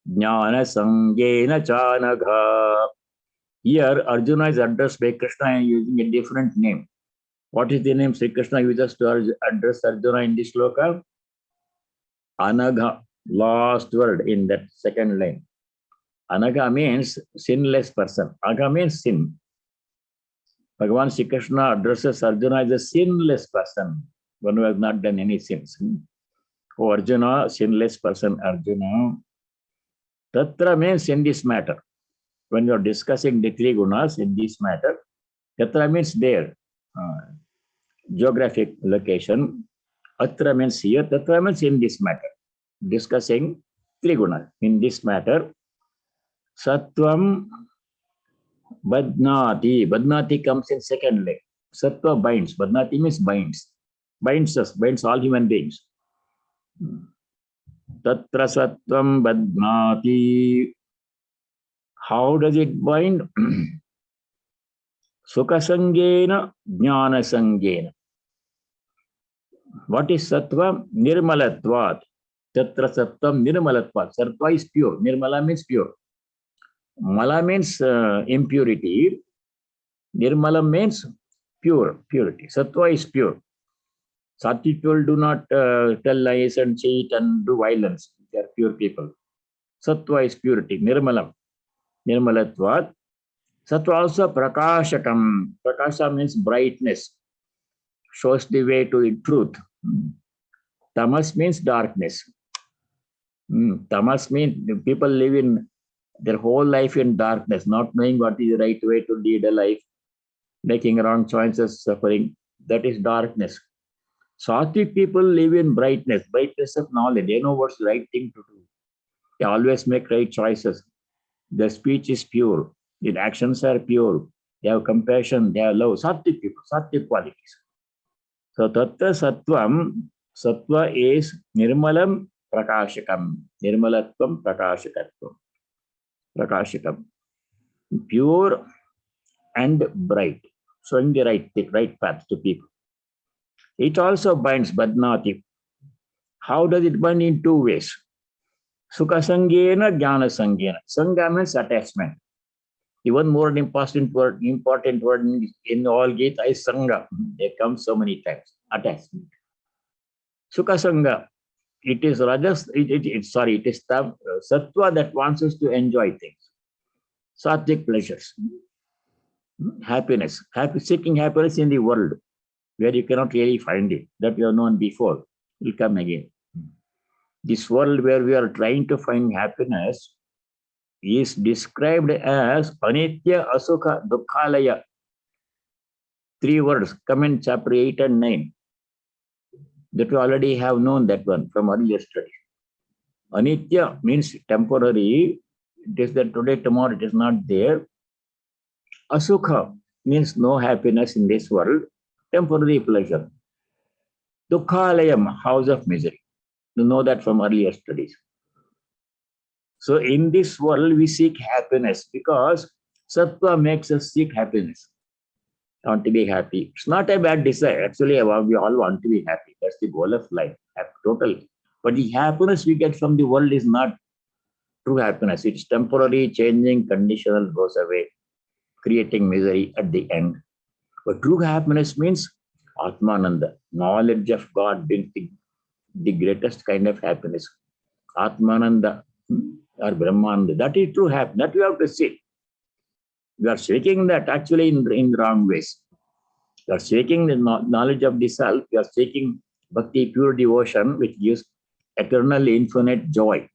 jnana sangena chanagha. Here Arjuna is addressed by Krishna using a different name. What is the name Sri Krishna uses to address Arjuna in this sloka? Anagha, last word in that second line. Anagha means sinless person. Anagha means sin. Bhagavan Sri Krishna addresses Arjuna as a sinless person, one who has not done any sins. Oh Arjuna, sinless person Arjuna. Tatra means in this matter. When you are discussing the three gunas in this matter, Tatra means there. Geographic location. Atra means here. Tatra means in this matter. Discussing three gunas. In this matter, Sattvam Badnati. Badnati comes in second leg. Sattva binds. Badnati means binds. Binds us, binds all human beings. Tatra Sattvam Badnati. How does it bind? Sukha Sangena, Jnana Sangena. What is Sattva? Nirmalatvat. Tatra Sattvam Nirmalatvat. Sattva is pure. Nirmala means pure. Mala means impurity. Nirmala means pure, purity. Sattva is pure. Sattvic people do not tell lies and cheat and do violence. They are pure people. Sattva is purity. Nirmalam. Nirmalatvat. Sattva also prakashakam. Prakasha means brightness. Shows the way to the truth. Tamas means darkness. Tamas means people live in their whole life in darkness, not knowing what is the right way to lead a life, making wrong choices, suffering. That is darkness. Sattvic people live in brightness, brightness of knowledge. They know what's the right thing to do. They always make right choices. Their speech is pure. Their actions are pure. They have compassion. They have love. Sattvic people, Sattvic qualities. So Tattva Sattvam, Sattva is Nirmalam Prakashakam. Nirmalatvam Prakashakatvam. Prakashakam. Pure and bright. Showing the right path to people. It also binds Badnati. How does it bind? In two ways? Sukha Sangena, Jnana Sangena. Sangha means attachment. Even more important word in all Gita is Sangha. They come so many times. Attachment. Sukha Sangha. It is Rajas, it is Sattva that wants us to enjoy things. Sattvic pleasures. Happiness. Seeking happiness in the world where you cannot really find it. That you have known before. Will come again. This world where we are trying to find happiness is described as Anitya, Asukha, Dukkhalaya. 3 words come in chapter 8 and 9. That we already have known that one from earlier study. Anitya means temporary. It is that today, tomorrow it is not there. Asukha means no happiness in this world. Temporary pleasure. Dukhalayam, house of misery. You know that from earlier studies. So in this world, we seek happiness because sattva makes us seek happiness. I want to be happy. It's not a bad desire. Actually, we all want to be happy. That's the goal of life, totally. But the happiness we get from the world is not true happiness. It's temporary, changing, conditional, goes away, creating misery at the end. But true happiness means Atmananda, knowledge of God being the greatest kind of happiness. Atmananda or Brahmananda. That is true happiness. That we have to seek. We are seeking that actually in wrong ways. We are seeking the knowledge of the self. We are seeking bhakti, pure devotion, which gives eternal, infinite joy.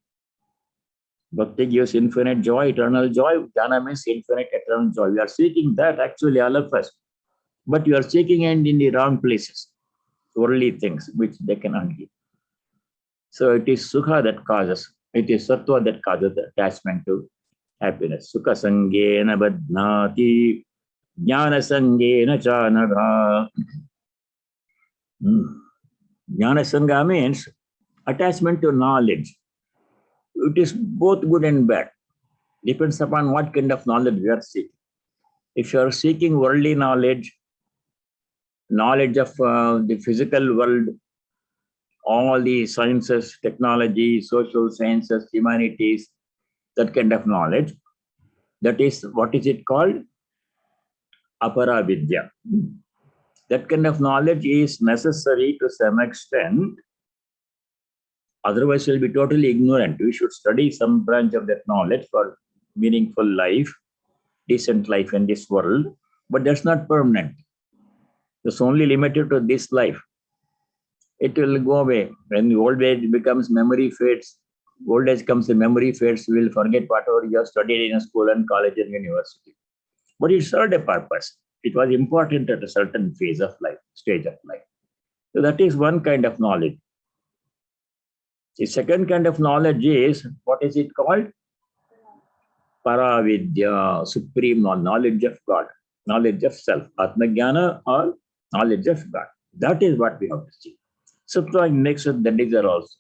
Bhakti gives infinite joy, eternal joy. Jnana means infinite, eternal joy. We are seeking that actually, all of us. But you are seeking and in the wrong places. Worldly things which they cannot give. So it is sukha that causes, it is sattva that causes the attachment to happiness. Sukha sangena badnati, jnana sangena chanaga. Jnana sangha means attachment to knowledge. It is both good and bad. Depends upon what kind of knowledge we are seeking. If you are seeking worldly knowledge of the physical world, all the sciences, technology, social sciences, humanities, that kind of knowledge, that is, what is it called? Aparavidya. That kind of knowledge is necessary to some extent. Otherwise, we'll be totally ignorant. We should study some branch of that knowledge for meaningful life, decent life in this world. But that's not permanent. It's only limited to this life. It will go away. When the old age becomes memory fades, old age comes, the memory fades, we will forget whatever you have studied in a school and college and university. But it served a purpose. It was important at a certain phase of life, stage of life. So that is one kind of knowledge. The second kind of knowledge is, what is it called? Paravidya, supreme knowledge of God, knowledge of self, Atmajnana or knowledge of God. That is what we have to see. Sattva makes us the desire also.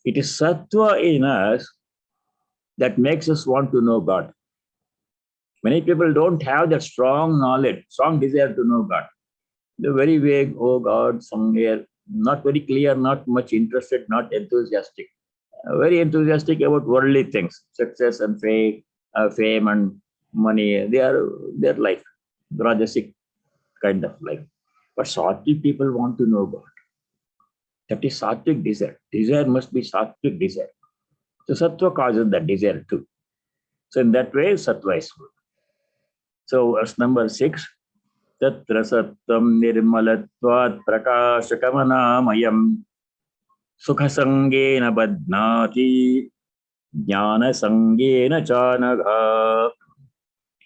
It is sattva in us that makes us want to know God. Many people don't have that strong knowledge, strong desire to know God. They're very vague, oh God, somewhere, not very clear, not much interested, not enthusiastic. Very enthusiastic about worldly things, success and fame and money. They are their life, rajasic kind of life. But sattvic people want to know God. That is sattvic desire. Desire must be sattvic desire. So sattva causes that desire too. So in that way, sattva is good. So verse number 6, Tatra sattam nirmalatvat prakashakamanam sukha sangena badnati jnana sangena chanaga.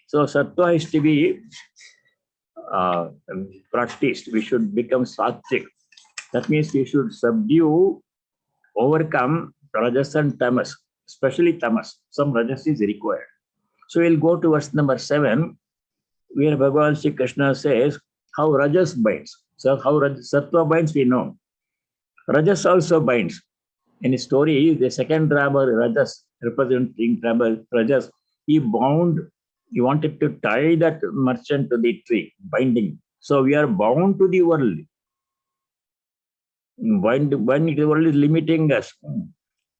So sattva is to be practiced. We should become sattvic. That means we should subdue, overcome rajas and tamas, especially tamas. Some rajas is required. So we'll go to verse number 7, where Bhagavan Sri Krishna says how rajas binds. So how sattva binds, we know. Rajas also binds. In his story, the second robber, Rajas, representing Rajas, he wanted to tie that merchant to the tree, binding. So we are bound to the world. When the world is limiting us,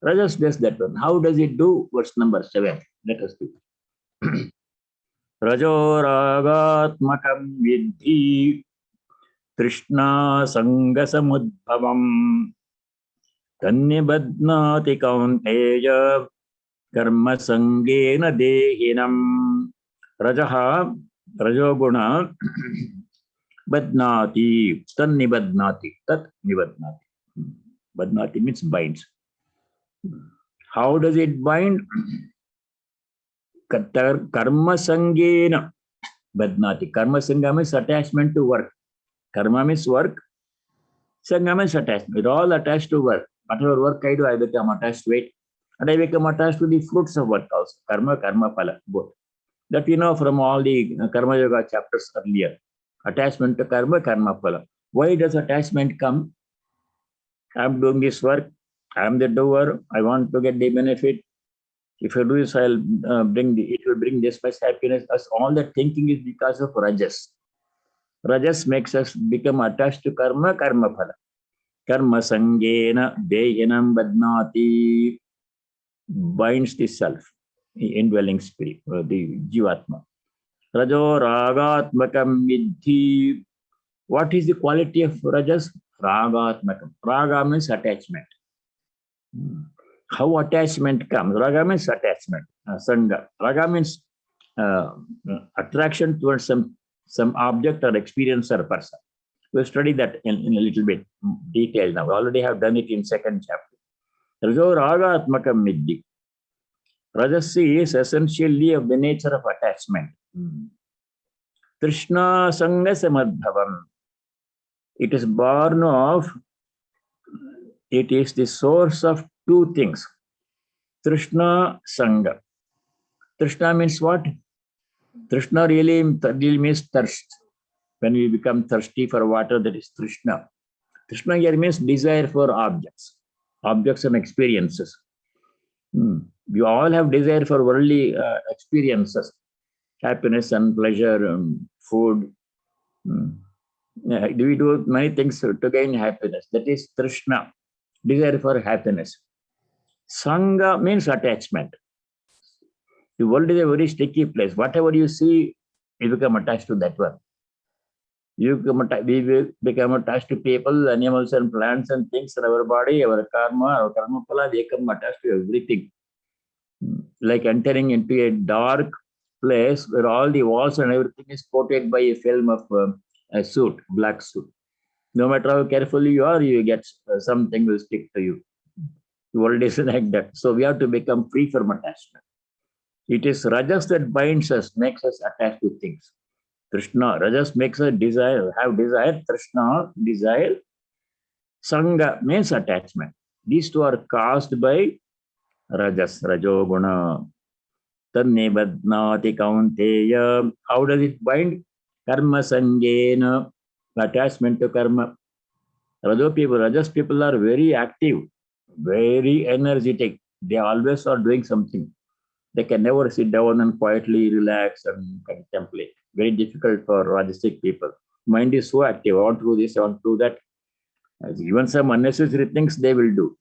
Rajas does that one. How does it do? Verse number 7. Let us do. Rajo ragatmakam vidhi Krishna sanga samudbhavam Tannibadnati kaunteya karma sangena dehinam. Rajaha, rajoguna, badnati, tannibadnati, tat nibadnati. Badnati means binds. How does it bind? Karma sangena badnati. Karma sangha means attachment to work. Karma means work. Sangha means attachment. We're all attached to work. Whatever work I do, I become attached to it. And I become attached to the fruits of work also. Karma, phala, both. That we know from all the Karma Yoga chapters earlier. Attachment to karma, phala. Why does attachment come? I'm doing this work. I'm the doer. I want to get the benefit. If I do this, I'll it will bring this much happiness. As all that thinking is because of rajas. Rajas makes us become attached to karma, karma phala. Karma sangena dehinam badnati, binds the self, the indwelling spirit, the jivatma. Rajo ragatmakam vidhi. What is the quality of rajas? Ragatmakam. Raga means attachment. How attachment comes? Raga means attachment. Sangha. Raga means uh, attraction towards some object or experience or person. We'll study that in a little bit detail now. We already have done it in second chapter. Rajo raga atmakam vidhi. Rajasi is essentially of the nature of attachment. Krishna Sangha Samadhavam. It is born of, it is the source of two things. Krishna Sangha. Krishna means what? Krishna really means thirst. When we become thirsty for water, that is Krishna. Krishna here means desire for objects and experiences. We all have desire for worldly experiences, happiness and pleasure, food. We do many things to gain happiness. That is Krishna, desire for happiness. Sangha means attachment. The world is a very sticky place. Whatever you see, you become attached to that one. We become attached to people, animals, and plants and things in our body, our karma phala, they become attached to everything. Like entering into a dark place where all the walls and everything is coated by a film of a suit, black suit. No matter how careful you are, you get something will stick to you. The world is like that. So we have to become free from attachment. It is rajas that binds us, makes us attached to things. Krishna, rajas makes us have desire. Krishna, desire. Sangha means attachment. These two are caused by rajas, rajoguna. Tanne badnati kaunteya. How does it bind? Karma sangena, attachment to karma. Rajas people are very active, very energetic. They always are doing something. They can never sit down and quietly relax and contemplate. Very difficult for Rajasic people. Mind is so active. I want to do this, I want to do that. Even some unnecessary things they will do.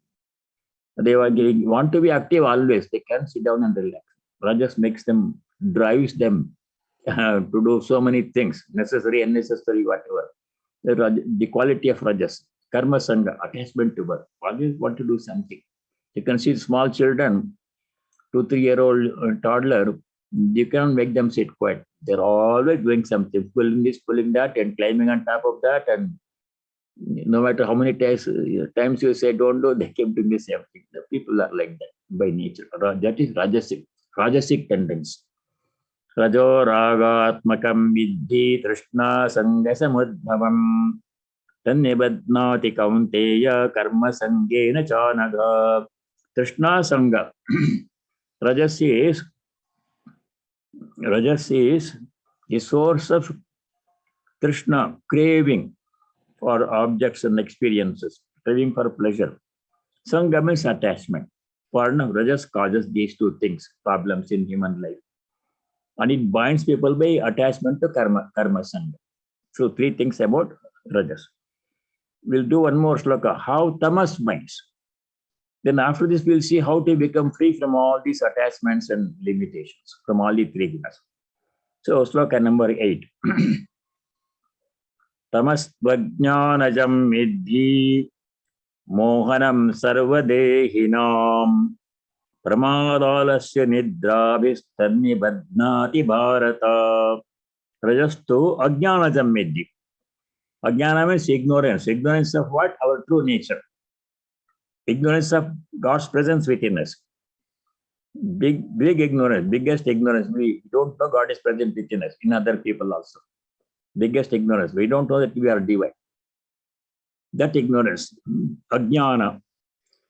They want to be active always. They can't sit down and relax. Rajas makes them, drives them to do so many things, necessary, unnecessary, whatever. The quality of Rajas, karma sangha, attachment to birth. Always want to do something. You can see small children, 2-3-year-old toddler, you can't make them sit quiet. They're always doing something, pulling this, pulling that, and climbing on top of that. And no matter how many times you say don't do, they keep doing the same thing. The people are like that by nature. That is Rajasic tendency. Rajo ragatmakam vidhi trishna sangasamudbhavam tannibadnati kaunteya karma sangena chanaga. Trishna sangha. Rajas is the source of Krishna, craving for objects and experiences, craving for pleasure. Sangha means attachment. Rajas causes these two things, problems in human life. And it binds people by attachment to karma sangha. So 3 things about Rajas. We'll do one more sloka, how tamas binds. Then after this, we'll see how to become free from all these attachments and limitations, from all the 3 gunas. So sloka number 8. Tamastvajnanajam vidhi mohanam sarvadehinam pramadalasya nidrabhistannibadnati bharata. Rajastu ajnanajam vidhi. Ajnana means ignorance. Ignorance of what? Our true nature. Ignorance of God's presence within us. Big ignorance, biggest ignorance. We don't know God is present within us, in other people also. Biggest ignorance. We don't know that we are divine. That ignorance, ajnana,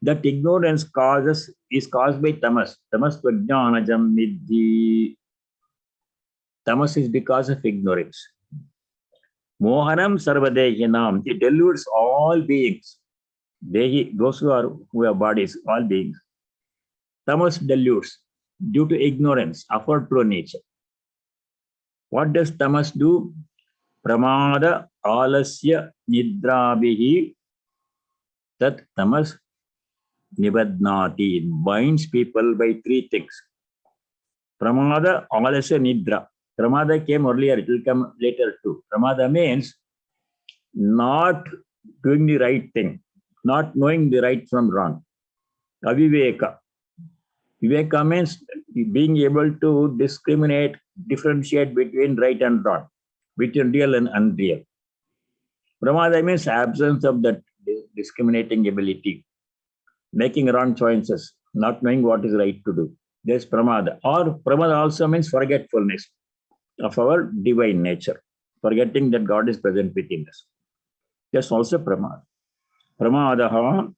that ignorance is caused by tamas. Tamas ajnanajam vidhi. Tamas is because of ignorance. Mohanam sarvadehinam. It deludes all beings. those who have bodies, all beings. Tamas dilutes due to ignorance of our true nature. What does tamas do? Pramada alasya nidrabihi tat tamas nibadnati. It binds people by three things. Pramada alasya nidra. Pramada came earlier, it will come later too. Pramada means not doing the right thing, not knowing the right from wrong. Aviveka. Viveka means being able to discriminate, differentiate between right and wrong, between real and unreal. Pramada means absence of that discriminating ability, making wrong choices, not knowing what is right to do. There's pramada. Or pramada also means forgetfulness of our divine nature, forgetting that God is present within us. That's also pramada. Pramadaha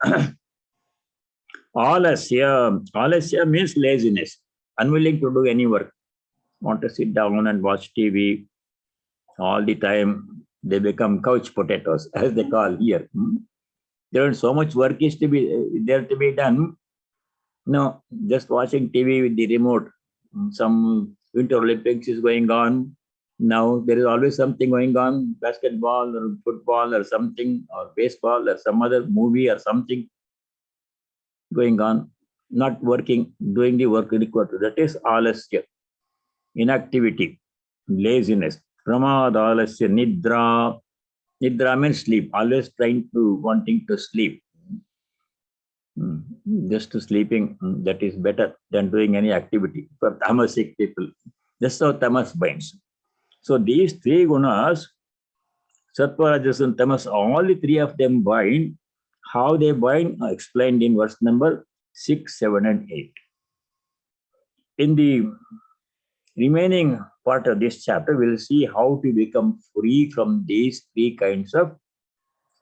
alasya means laziness, unwilling to do any work, want to sit down and watch TV all the time. They become couch potatoes, as they call here. There is so much work is to be there to be done. No, just watching TV with the remote. Some Winter Olympics is going on. Now there is always something going on, basketball or football or something, or baseball or some other movie or something going on, not working, doing the work required. That is alasya, inactivity, laziness. Pramada alasya nidra. Nidra means sleep, always wanting to sleep. Just to sleeping, that is better than doing any activity for tamasic people. That's how tamas binds. So these three gunas, sattva, rajas, and tamas, all the three of them bind. How they bind are explained in verse number 6, 7, and 8. In the remaining part of this chapter, we'll see how to become free from these three kinds of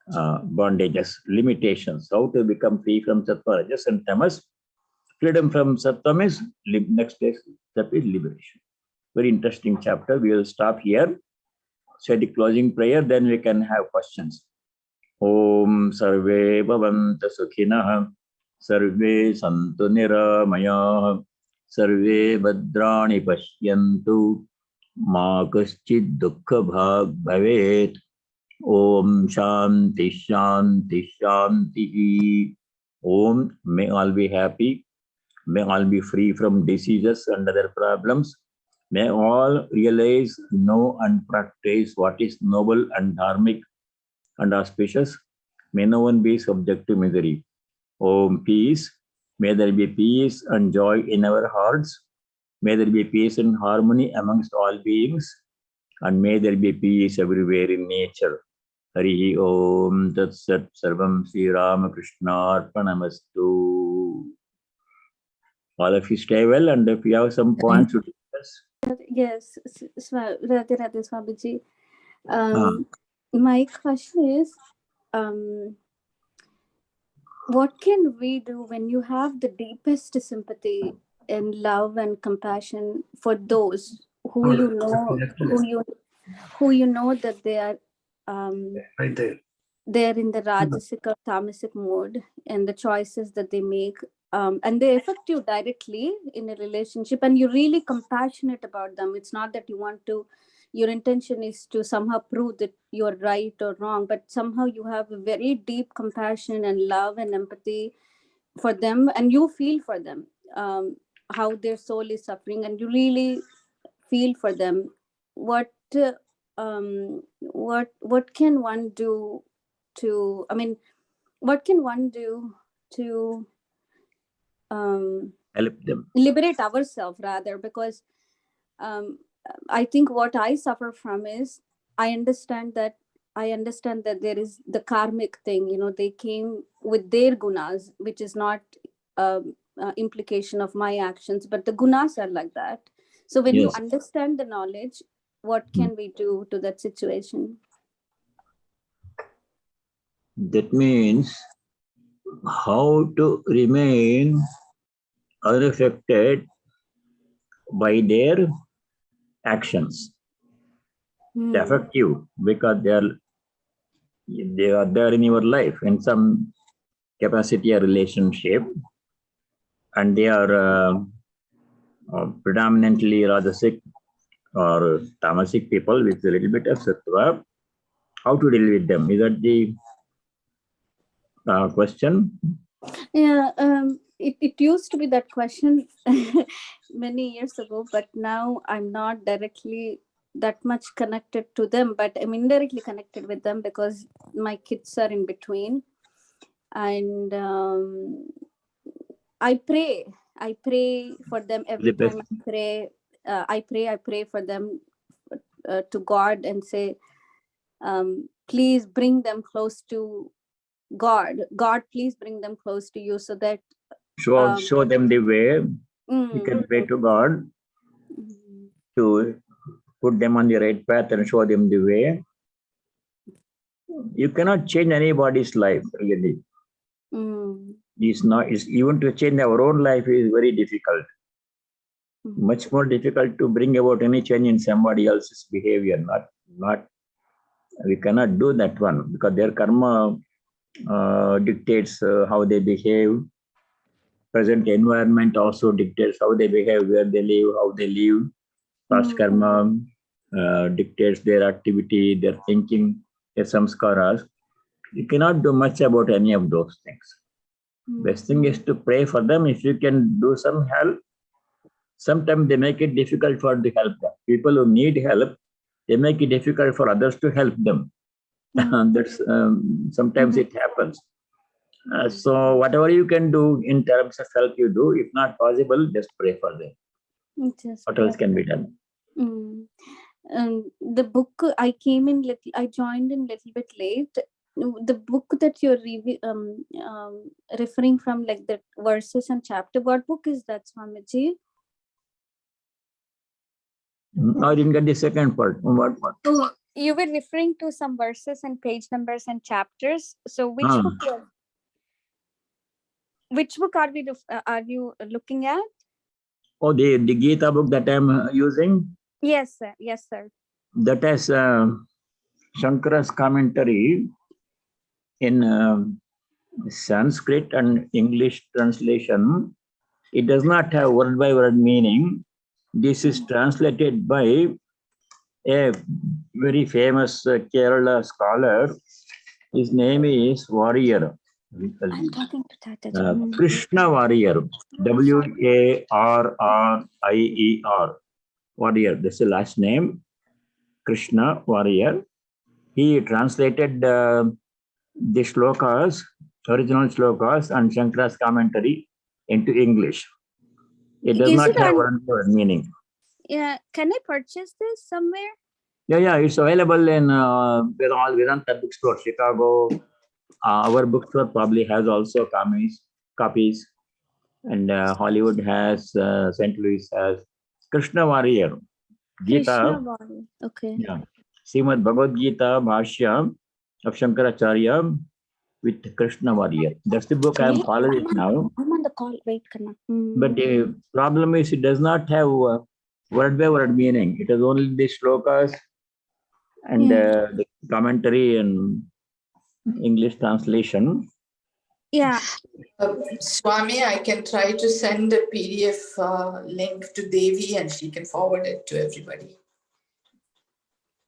bondages, limitations, how to become free from sattva, rajas, and tamas. Freedom from sattva is next step is liberation. Very interesting chapter. We will stop here. Say the closing prayer, then we can have questions. Om sarve bhavanta sukhinah, sarve santu niramayah, sarve bhadrani pashyantu, ma kaschid dukkha bhag bhavet. Om shanti shanti shanti. Om, may all be happy. May all be free from diseases and other problems. May all realize, know, and practice what is noble and dharmic and auspicious. May no one be subject to misery. Om peace. May there be peace and joy in our hearts. May there be peace and harmony amongst all beings. And may there be peace everywhere in nature. Harihi Om Tat Sat Sarvam Sri Ramakrishna Arpanamastu. All of you stay well, and if you have some points to discuss. Yes, Radhe Radhe Swamiji. My question is, what can we do when you have the deepest sympathy and love and compassion for those who you know that they are right there. They're in the rajasic or tamasic mode, and the choices that they make, and they affect you directly in a relationship, and you're really compassionate about them. It's not that your intention is to somehow prove that you're right or wrong, but somehow you have a very deep compassion and love and empathy for them, and you feel for them, how their soul is suffering, and you really feel for them. What can one do to, what can one do to Help them. liberate ourselves, rather? Because I think what I suffer from is, I understand that there is the karmic thing. They came with their gunas, which is not implication of my actions, but the gunas are like that. So when you understand the knowledge, what can we do to that situation? That means how to remain unaffected by their actions. They affect you because they are there in your life in some capacity or relationship, and they are predominantly Rajasic or Tamasic people with a little bit of Sattva, how to deal with them? Is that the question? Yeah, it used to be that question many years ago, but now I'm not directly that much connected to them, but I'm indirectly connected with them because my kids are in between. And I pray for them every time. I pray for them to God and say, please bring them close to God, please bring them close to you, so that show them the way. You can pray to God to put them on the right path and show them the way. You cannot change anybody's life, really. Even to change our own life is very difficult. Much more difficult to bring about any change in somebody else's behavior. We cannot do that one because their karma dictates how they behave. Present environment also dictates how they behave, where they live, how they live. Past karma dictates their activity, their thinking, their samskaras. You cannot do much about any of those things. Best thing is to pray for them. If you can do some help, sometimes they make it difficult for the help. People who need help, they make it difficult for others to help them. That's sometimes it happens. So whatever you can do in terms of help, you do. If not possible, just pray for them. What else can be done? The book I joined in little bit late. The book that you're referring from, like the verses and chapter, what book is that, Swamiji? I didn't get the second part. What? Oh, you were referring to some verses and page numbers and chapters. So which book are you looking at? Oh, the Gita book that I'm using? Yes, sir. Yes, sir. That has Shankara's commentary in Sanskrit and English translation. It does not have word by word meaning. This is translated by a very famous Kerala scholar. His name is Warrior. I'm talking to that. Krishna Warrior. Warrier. Warrior. That's the last name. Krishna Warrior. He translated the shlokas, original shlokas, and Shankara's commentary into English. It does not have word meaning. Yeah, can I purchase this somewhere? Yeah, it's available in all Vedanta bookstores, Chicago. Our bookstore probably has also copies, and Hollywood has, St. Louis has. Krishna Warrior, Gita. Krishna Warrior. Okay. Yeah, Srimad Bhagavad Gita Bhashya of Shankaracharya with Krishna Warrior. That's the book I am following now. I'm on the call. Wait, Kanna. But the problem is it does not have word by word meaning. It has only the shlokas and the commentary and English translation. Yeah. Swami, I can try to send a PDF link to Devi and she can forward it to everybody.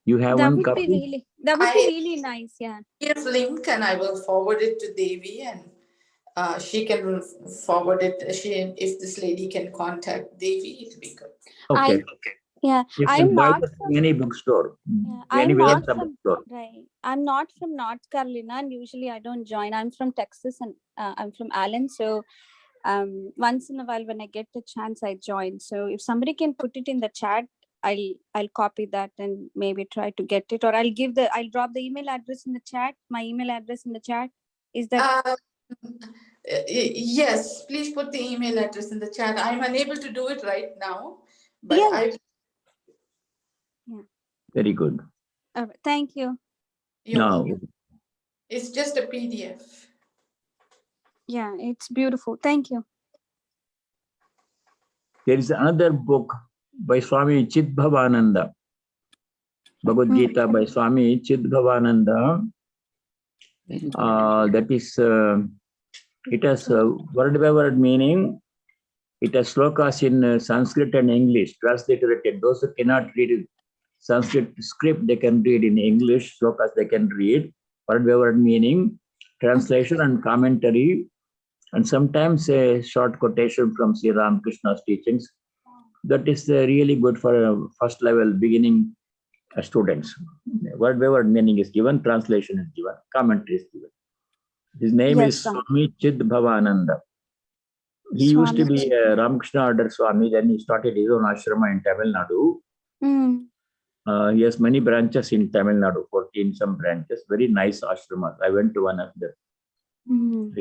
You have that one would copy? Be really, that would be really nice, yeah. PDF link and I will forward it to Devi and she can forward it. If this lady can contact Devi, it'll be good. Okay. Yeah, You can buy it from any bookstore. I'm not from North Carolina, and usually I don't join. I'm from Texas, and I'm from Allen. So once in a while, when I get the chance, I join. So if somebody can put it in the chat, I'll copy that and maybe try to get it, or I'll drop the email address in the chat. My email address in the chat. Is that? Yes, please put the email address in the chat. I'm unable to do it right now, but Very good. Thank you. No. It's just a PDF. Yeah, it's beautiful. Thank you. There is another book by Swami Bhavananda. Bhagavad Gita by Swami Bhavananda. That is It has word by word meaning. It has slokas in Sanskrit and English, transliterated. Those who cannot read Sanskrit script, they can read in English, slokas they can read, word by word meaning, translation and commentary, and sometimes a short quotation from Sri Ramakrishna's teachings. That is really good for first level beginning students. Word by word meaning is given, translation is given, commentary is given. His name Yes, is Swami. Swami Bhavananda. He used to be a Ramakrishna order Swami, then he started his own ashrama in Tamil Nadu. He has many branches in Tamil Nadu, 14 some branches, very nice ashramas. I went to one of them. Mm.